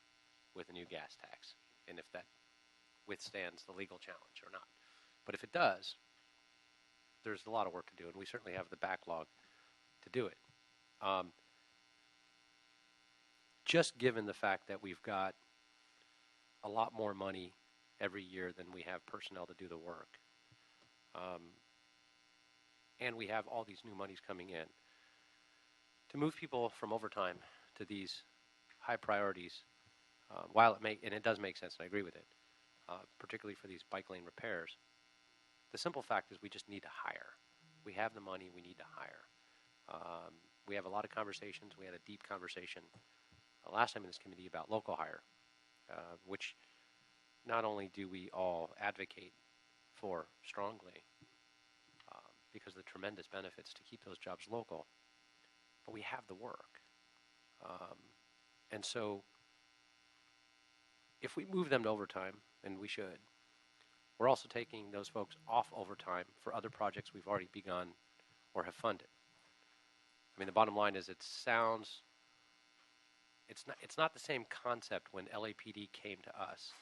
with a new gas tax, and if that withstands the legal challenge or not. But if it does, there's a lot of work to do, and we certainly have the backlog to do it. Just given the fact that we've got a lot more money every year than we have personnel to do the work, and we have all these new monies coming in, to move people from overtime to these high priorities, while it does make sense, and I agree with it, particularly for these bike lane repairs, the simple fact is we just need to hire. We have the money, we need to hire. We have a lot of conversations. We had a deep conversation last time in this committee about local hire, which not only do we all advocate for strongly because of the tremendous benefits to keep those jobs local, but we have the work. And so if we move them to overtime, and we should, we're also taking those folks off overtime for other projects we've already begun or have funded. I mean, the bottom line is it's not the same concept when LAPD came to us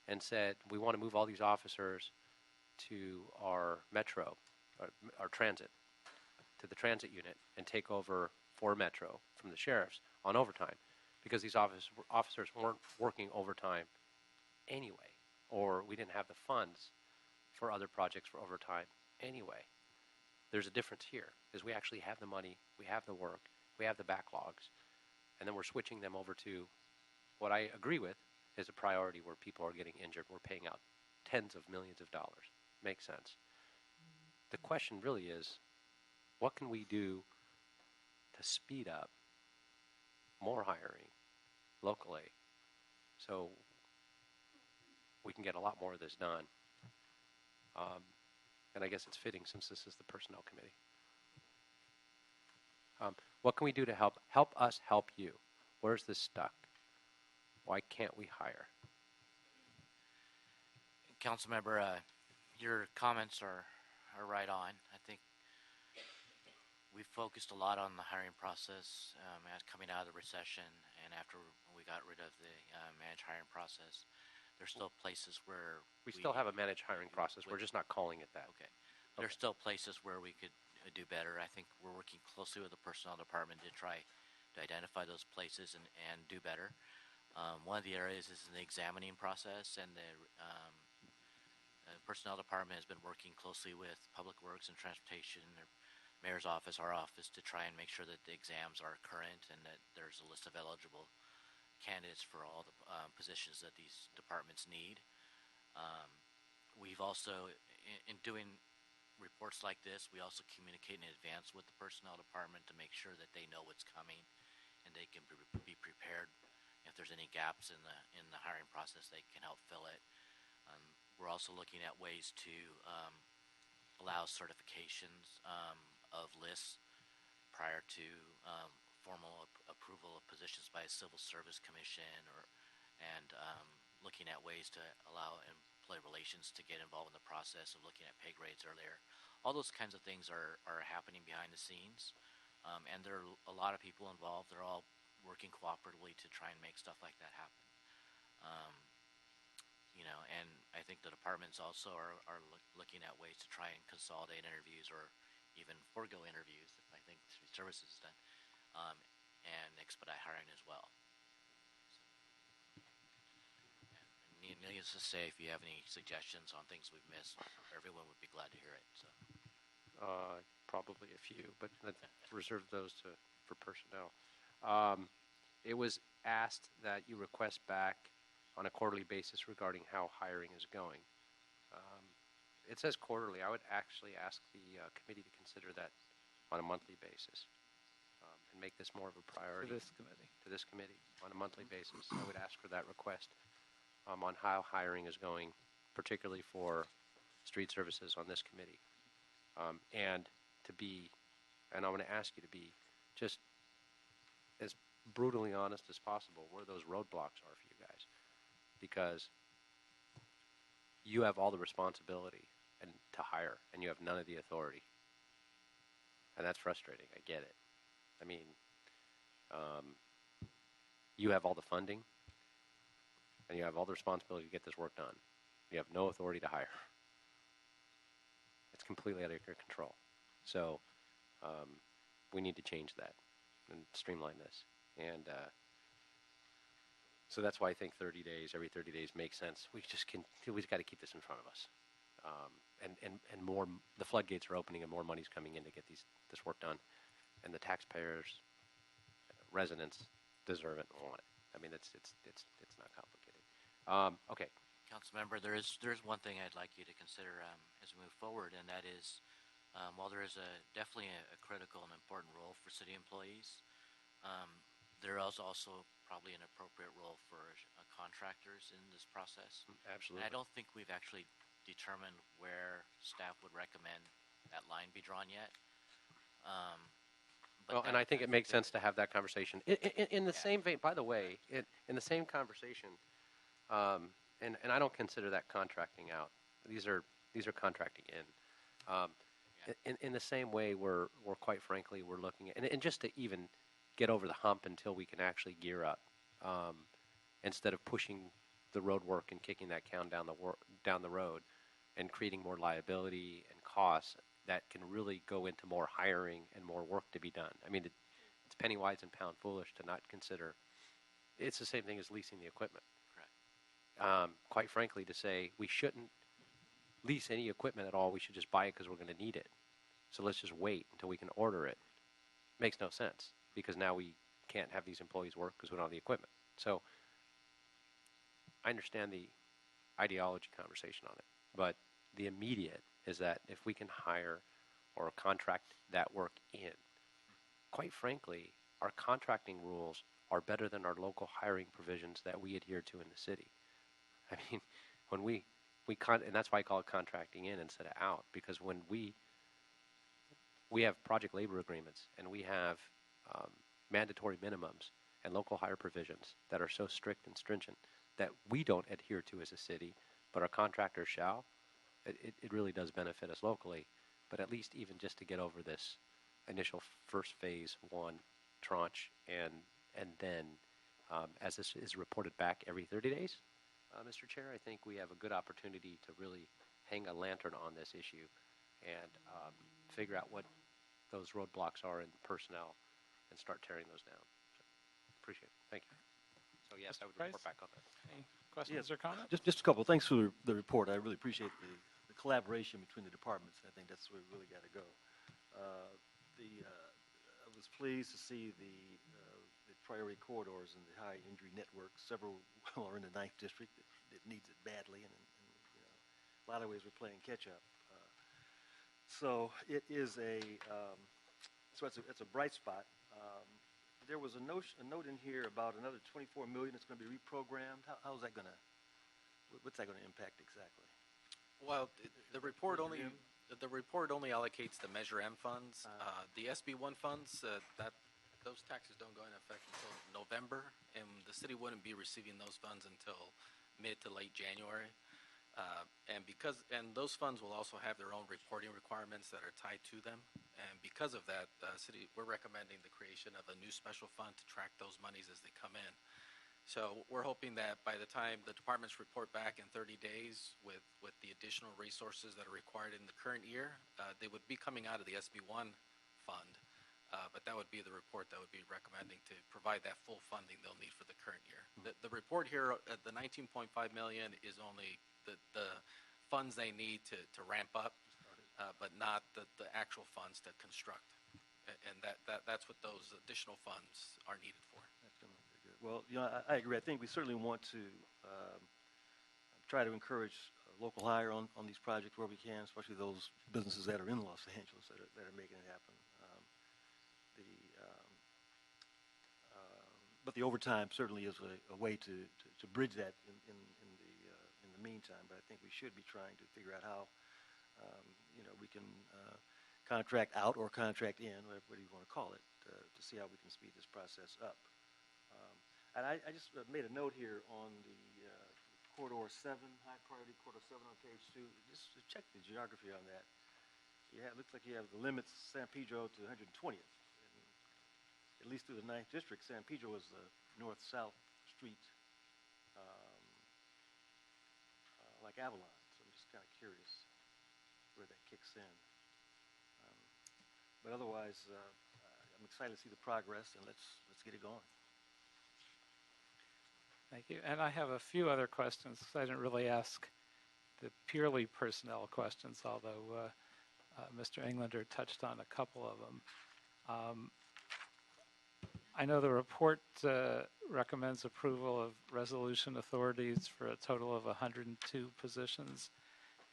and said, we want to move all these officers to our metro, our transit, to the transit unit, and take over for metro from the sheriffs on overtime, because these officers weren't working overtime anyway, or we didn't have the funds for other projects for overtime anyway. There's a difference here, is we actually have the money, we have the work, we have the backlogs, and then we're switching them over to what I agree with is a priority where people are getting injured. We're paying out tens of millions of dollars. Makes sense. The question really is, what can we do to speed up more hiring locally so we can get a lot more of this done? And I guess it's fitting since this is the Personnel Committee. What can we do to help us help you? Where's this stuck? Why can't we hire? Councilmember, your comments are right on. I think we focused a lot on the hiring process as coming out of the recession, and after we got rid of the managed hiring process. There's still places where we still have a managed hiring process. We're just not calling it that. Okay. There's still places where we could do better. I think we're working closely with the personnel department to try to identify those places and do better. One of the areas is in the examining process, and the personnel department has been working closely with Public Works and Transportation, their mayor's office, our office, to try and make sure that the exams are current and that there's a list of eligible candidates for all the positions that these departments need. We've also, in doing reports like this, we also communicate in advance with the personnel department to make sure that they know what's coming and they can be prepared. If there's any gaps in the hiring process, they can help fill it. We're also looking at ways to allow certifications of lists prior to formal approval of positions by a civil service commission, and looking at ways to allow employee relations to get involved in the process of looking at pay grades earlier. All those kinds of things are happening behind the scenes, and there are a lot of people involved. They're all working cooperatively to try and make stuff like that happen. And I think the departments also are looking at ways to try and consolidate interviews or even forego interviews, if I think street services is done, and expedite hiring as well. And needless to say, if you have any suggestions on things we've missed, everyone would be glad to hear it. So, probably a few, but let's reserve those for personnel. It was asked that you request back on a quarterly basis regarding how hiring is going. It says quarterly. I would actually ask the committee to consider that on a monthly basis and make this more of a priority. To this committee on a monthly basis. I would ask for that request on how hiring is going, particularly for street services on this committee. And I want to ask you to be just as brutally honest as possible where those roadblocks are for you guys, because you have all the responsibility and to hire, and you have none of the authority, and that's frustrating. I get it. I mean, you have all the funding, and you have all the responsibility to get this work done. You have no authority to hire. It's completely out of your control. So we need to change that and streamline this. And so that's why I think 30 days, every 30 days makes sense. We've got to keep this in front of us. And more, the floodgates are opening and more money's coming in to get this work done. And the taxpayers, residents deserve it and want it. I mean, it's not complicated. Okay. Councilmember, there's one thing I'd like you to consider as we move forward, and that is, while there is definitely a critical and important role for city employees, there is also probably an appropriate role for contractors in this process. Absolutely. And I don't think we've actually determined where staff would recommend that line be drawn yet. And I think it makes sense to have that conversation. In the same vein, by the way, in the same conversation, and I don't consider that contracting out. These are contracting in. In the same way, we're quite frankly, we're looking at, and just to even get over the hump until we can actually gear up, instead of pushing the road work and kicking that can down the road and creating more liability and costs that can really go into more hiring and more work to be done. I mean, it's penny wise and pound foolish to not consider. It's the same thing as leasing the equipment. Correct. Quite frankly, to say we shouldn't lease any equipment at all, we should just buy it because we're going to need it. So let's just wait until we can order it. Makes no sense, because now we can't have these employees work because we don't have the equipment. So I understand the ideology conversation on it, but the immediate is that if we can hire or contract that work in, quite frankly, our contracting rules are better than our local hiring provisions that we adhere to in the city. I mean, when and that's why I call it contracting in instead of out, because when we have project labor agreements and we have mandatory minimums and local hire provisions that are so strict and stringent that we don't adhere to as a city, but our contractors shall, it really does benefit us locally. But at least even just to get over this initial first phase one tranche, and then as this is reported back every 30 days, Mr. Chair, I think we have a good opportunity to really hang a lantern on this issue and figure out what those roadblocks are in personnel and start tearing those down. So, appreciate it. Thank you. So yes, I would report back on that. Any questions or comments? Just a couple. Thanks for the report. I really appreciate the collaboration between the departments. I think that's where we really got to go. I was pleased to see the priority corridors in the high injury network. Several are in the 9th district that needs it badly, and you know, a lot of ways we're playing catch up. So it is it's a bright spot. There was a note in here about another $24 million that's going to be reprogrammed. How's that going to? What's that going to impact exactly? Well, the report only allocates the Measure M funds. The SB1 funds, those taxes don't go into effect until November, and the city wouldn't be receiving those funds until mid to late January. And those funds will also have their own reporting requirements that are tied to them. And because of that, we're recommending the creation of a new special fund to track those monies as they come in. So we're hoping that by the time the departments report back in 30 days with the additional resources that are required in the current year, they would be coming out of the SB1 fund. But that would be the report that would be recommending to provide that full funding they'll need for the current year. The report here, the $19.5 million is only the funds they need to ramp up, but not the actual funds to construct. And that's what those additional funds are needed for. Well, you know, I agree. I think we certainly want to try to encourage local hire on these projects where we can, especially those businesses that are in Los Angeles that are making it happen. But the overtime certainly is a way to bridge that in the meantime. But I think we should be trying to figure out how we can contract out or contract in, whatever you want to call it, to see how we can speed this process up. And I just made a note here on the Corridor 7, high priority Corridor 7 on page 2. Just to check the geography on that. It looks like you have the limits San Pedro to 120th. At least through the 9th district, San Pedro is the north-south street, like Avalon. So I'm just kind of curious where that kicks in. But otherwise, I'm excited to see the progress, and let's get it going. Thank you. And I have a few other questions. I didn't really ask the purely personnel questions, although Mr. Englander touched on a couple of them. I know the report recommends approval of resolution authorities for a total of 102 positions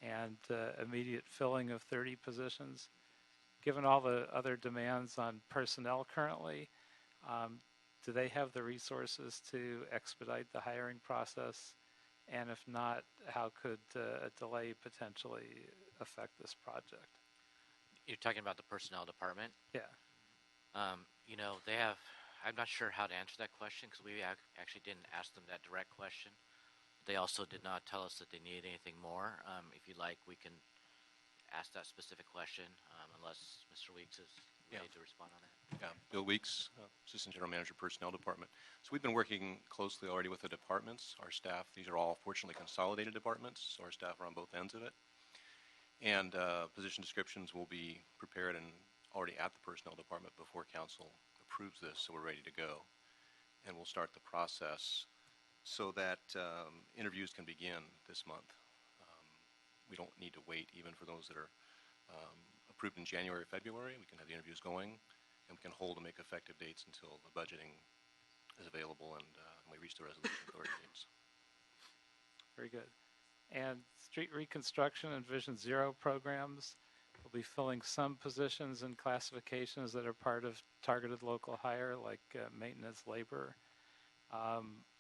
and immediate filling of 30 positions. Given all the other demands on personnel currently, do they have the resources to expedite the hiring process? And if not, how could a delay potentially affect this project? You're talking about the personnel department? Yeah. They have, I'm not sure how to answer that question because we actually didn't ask them that direct question. They also did not tell us that they needed anything more. If you'd like, we can ask that specific question unless Mr. Weeks is ready to respond on that. Yeah, Bill Weeks, Assistant General Manager, Personnel Department. So we've been working closely already with the departments, our staff. These are all fortunately consolidated departments, so our staff are on both ends of it. And position descriptions will be prepared and already at the Personnel Department before Council approves this, so we're ready to go. And we'll start the process so that interviews can begin this month. We don't need to wait even for those that are approved in January or February. We can have the interviews going, and we can hold and make effective dates until the budgeting is available and we reach the resolution authority dates. Very good. And street reconstruction and Vision Zero programs will be filling some positions and classifications that are part of targeted local hire, like maintenance labor.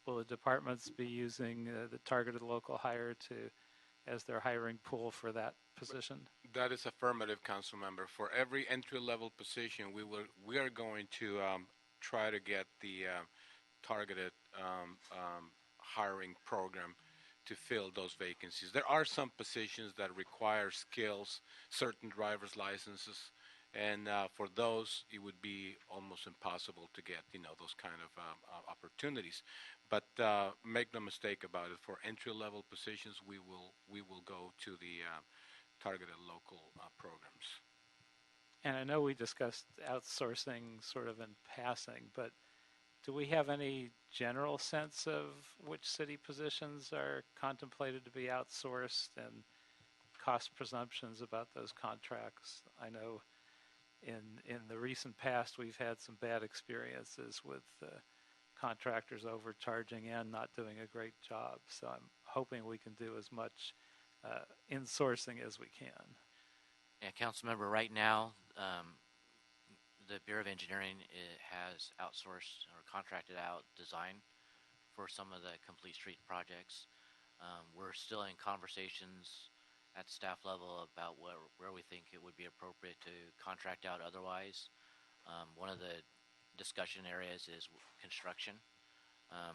Will the departments be using the targeted local hire as their hiring pool for that position? That is affirmative, council member. For every entry-level position, we are going to try to get the targeted hiring program to fill those vacancies. There are some positions that require skills, certain driver's licenses, and for those, it would be almost impossible to get, those kind of opportunities. But make no mistake about it. For entry-level positions, we will go to the targeted local programs. And I know we discussed outsourcing sort of in passing, but do we have any general sense of which city positions are contemplated to be outsourced and cost presumptions about those contracts? I know in the recent past we've had some bad experiences with contractors overcharging and not doing a great job. So I'm hoping we can do as much insourcing as we can. Yeah, Councilmember, right now, the Bureau of Engineering has outsourced or contracted out design for some of the complete street projects. We're still in conversations at staff level about where we think it would be appropriate to contract out otherwise. One of the discussion areas is construction,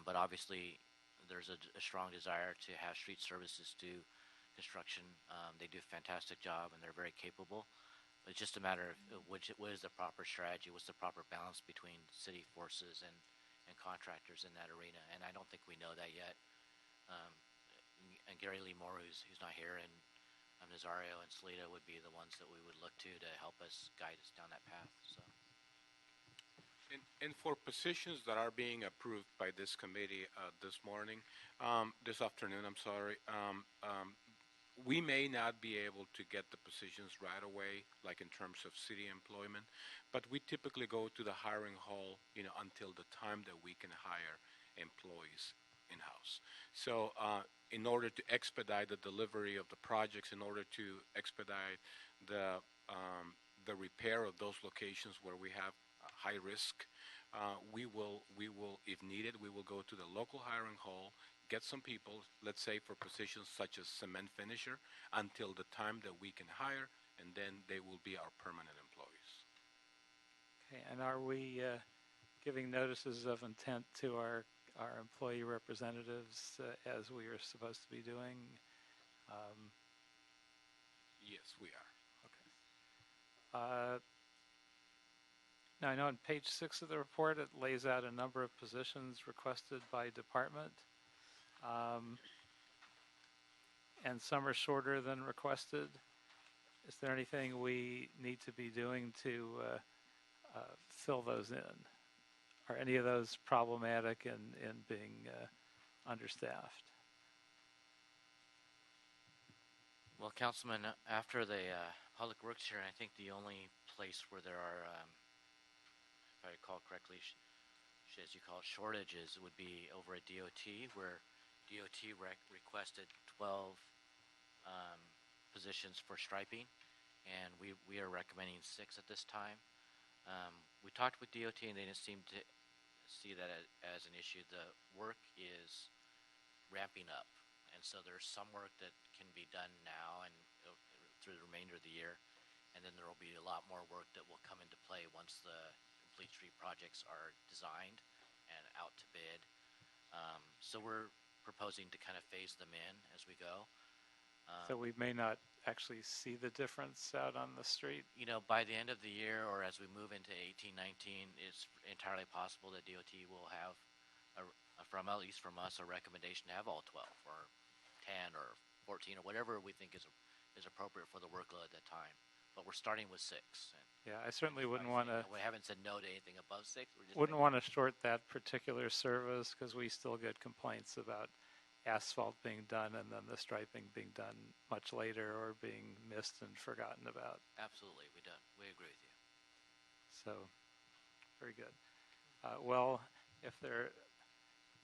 but obviously there's a strong desire to have street services do construction. They do a fantastic job and they're very capable. It's just a matter of what is the proper strategy, what's the proper balance between city forces and contractors in that arena, and I don't think we know that yet. And Gary Lee Moore, who's not here, and Nazario and Salida would be the ones that we would look to help us guide us down that path. So. And for positions that are being approved by this committee this afternoon, we may not be able to get the positions right away, like in terms of city employment, but we typically go to the hiring hall, until the time that we can hire employees in-house. So in order to expedite the delivery of the projects, in order to expedite the repair of those locations where we have high risk, we will, if needed, we will go to the local hiring hall, get some people, let's say for positions such as cement finisher, until the time that we can hire, and then they will be our permanent employees. Okay, and are we giving notices of intent to our employee representatives as we are supposed to be doing? Yes, we are. Okay. Now, I know on page 6 of the report, it lays out a number of positions requested by department. And some are shorter than requested. Is there anything we need to be doing to fill those in? Are any of those problematic in being understaffed? Well, Councilman, after the Public Works hearing, I think the only place where there are, if I recall correctly, as you call it, shortages would be over at DOT, where DOT requested 12 positions for striping, and we are recommending 6 at this time. We talked with DOT, and they didn't seem to see that as an issue. The work is ramping up, and so there's some work that can be done now and through the remainder of the year, and then there will be a lot more work that will come into play once the complete street projects are designed and out to bid. So we're proposing to kind of phase them in as we go. So we may not actually see the difference out on the street? By the end of the year or as we move into 18-19, it's entirely possible that DOT will have, at least from us, a recommendation to have all 12 or 10 or 14 or whatever we think is appropriate for the workload at that time. But we're starting with 6. Yeah, I certainly wouldn't want to. We haven't said no to anything above 6. Wouldn't want to short that particular service because we still get complaints about asphalt being done and then the striping being done much later or being missed and forgotten about. Absolutely, we agree with you. So, very good. Well, if there are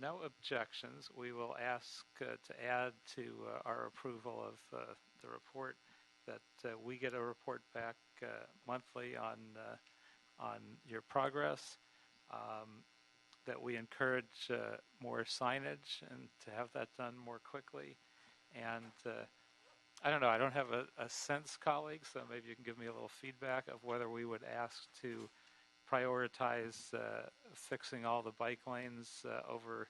no objections, we will ask to add to our approval of the report that we get a report back monthly on your progress, that we encourage more signage and to have that done more quickly. And I don't know, I don't have a sense, colleagues, so maybe you can give me a little feedback of whether we would ask to prioritize fixing all the bike lanes over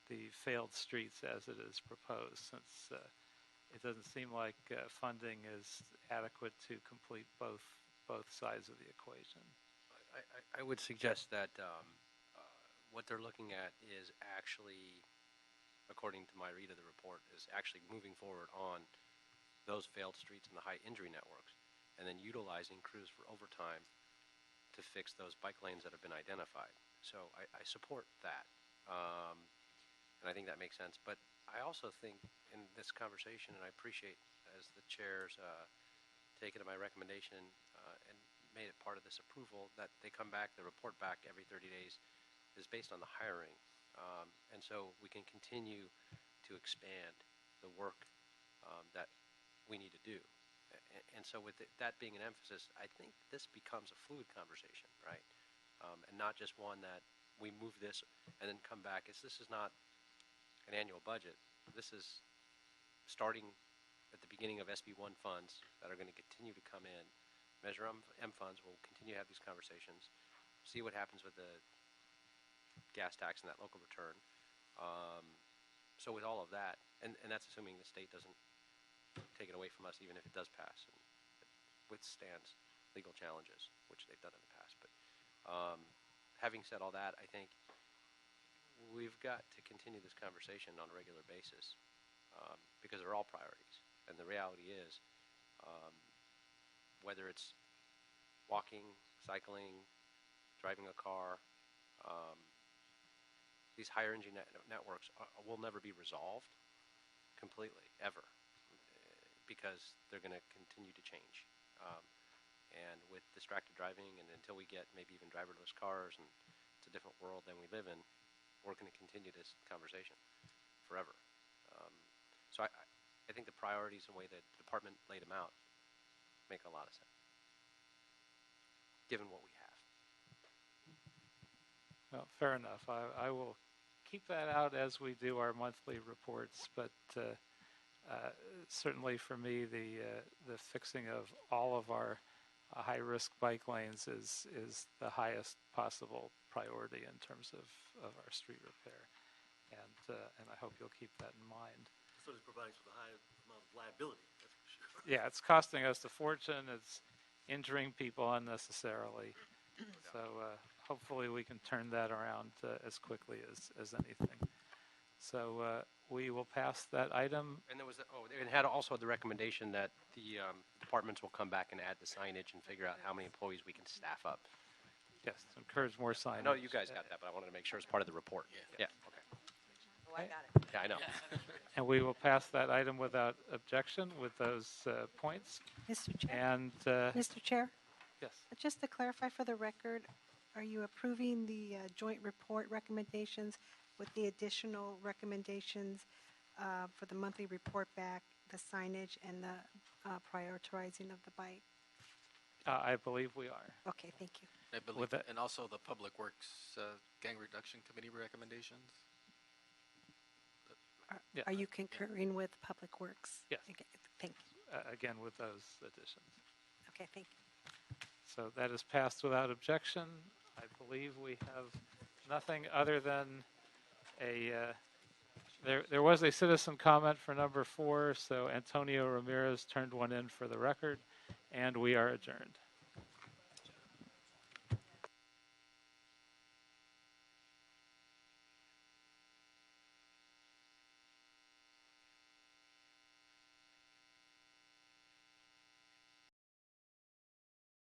the failed streets as it is proposed, since it doesn't seem like funding is adequate to complete both sides of the equation. I would suggest that what they're looking at is actually, according to my read of the report, is actually moving forward on those failed streets and the high injury networks, and then utilizing crews for overtime to fix those bike lanes that have been identified. So I support that, and I think that makes sense. But I also think in this conversation, and I appreciate as the chairs taken my recommendation and made it part of this approval, that they come back, the report back every 30 days is based on the hiring And so we can continue to expand the work that we need to do. And so with that being an emphasis, I think this becomes a fluid conversation, right? And not just one that we move this and then come back. This is not an annual budget. This is starting at the beginning of SB1 funds that are going to continue to come in. Measure M funds will continue to have these conversations, see what happens with the gas tax and that local return. So with all of that, and that's assuming the state doesn't take it away from us, even if it does pass, and it withstands legal challenges, which they've done in the past. But having said all that, I think we've got to continue this conversation on a regular basis because they're all priorities. And the reality is, whether it's walking, cycling, driving a car, these higher energy networks will never be resolved completely, ever, because they're going to continue to change. And with distracted driving, and until we get maybe even driverless cars, and it's a different world than we live in, we're going to continue this conversation forever. So I think the priorities and the way that the department laid them out make a lot of sense, given what we have. Well, fair enough. I will keep that out as we do our monthly reports, but certainly for me, the fixing of all of our high-risk bike lanes is the highest possible priority in terms of our street repair, and I hope you'll keep that in mind. So it's providing for the high amount of liability, that's for sure. Yeah, it's costing us a fortune. It's injuring people unnecessarily. So hopefully we can turn that around as quickly as anything. So we will pass that item. And there was, it had also the recommendation that the departments will come back and add the signage and figure out how many employees we can staff up. Yes, encourage more signage. I know you guys got that, but I wanted to make sure it's part of the report. Yeah. Okay. Oh, I got it. Yeah, I know. And we will pass that item without objection with those points. Mr. Chair? And Mr. Chair? yes. Just to clarify for the record, are you approving the joint report recommendations with the additional recommendations for the monthly report back, the signage, and the prioritizing of the bike? I believe we are. Okay, thank you. I believe, and also the Public Works Gang Reduction Committee recommendations. Yeah. Are you concurring with Public Works? Yes. Okay, thank you. Again, with those additions. Okay, thank you. So that is passed without objection. I believe we have nothing other than there was a citizen comment for number 4, so Antonio Ramirez turned one in for the record, and we are adjourned.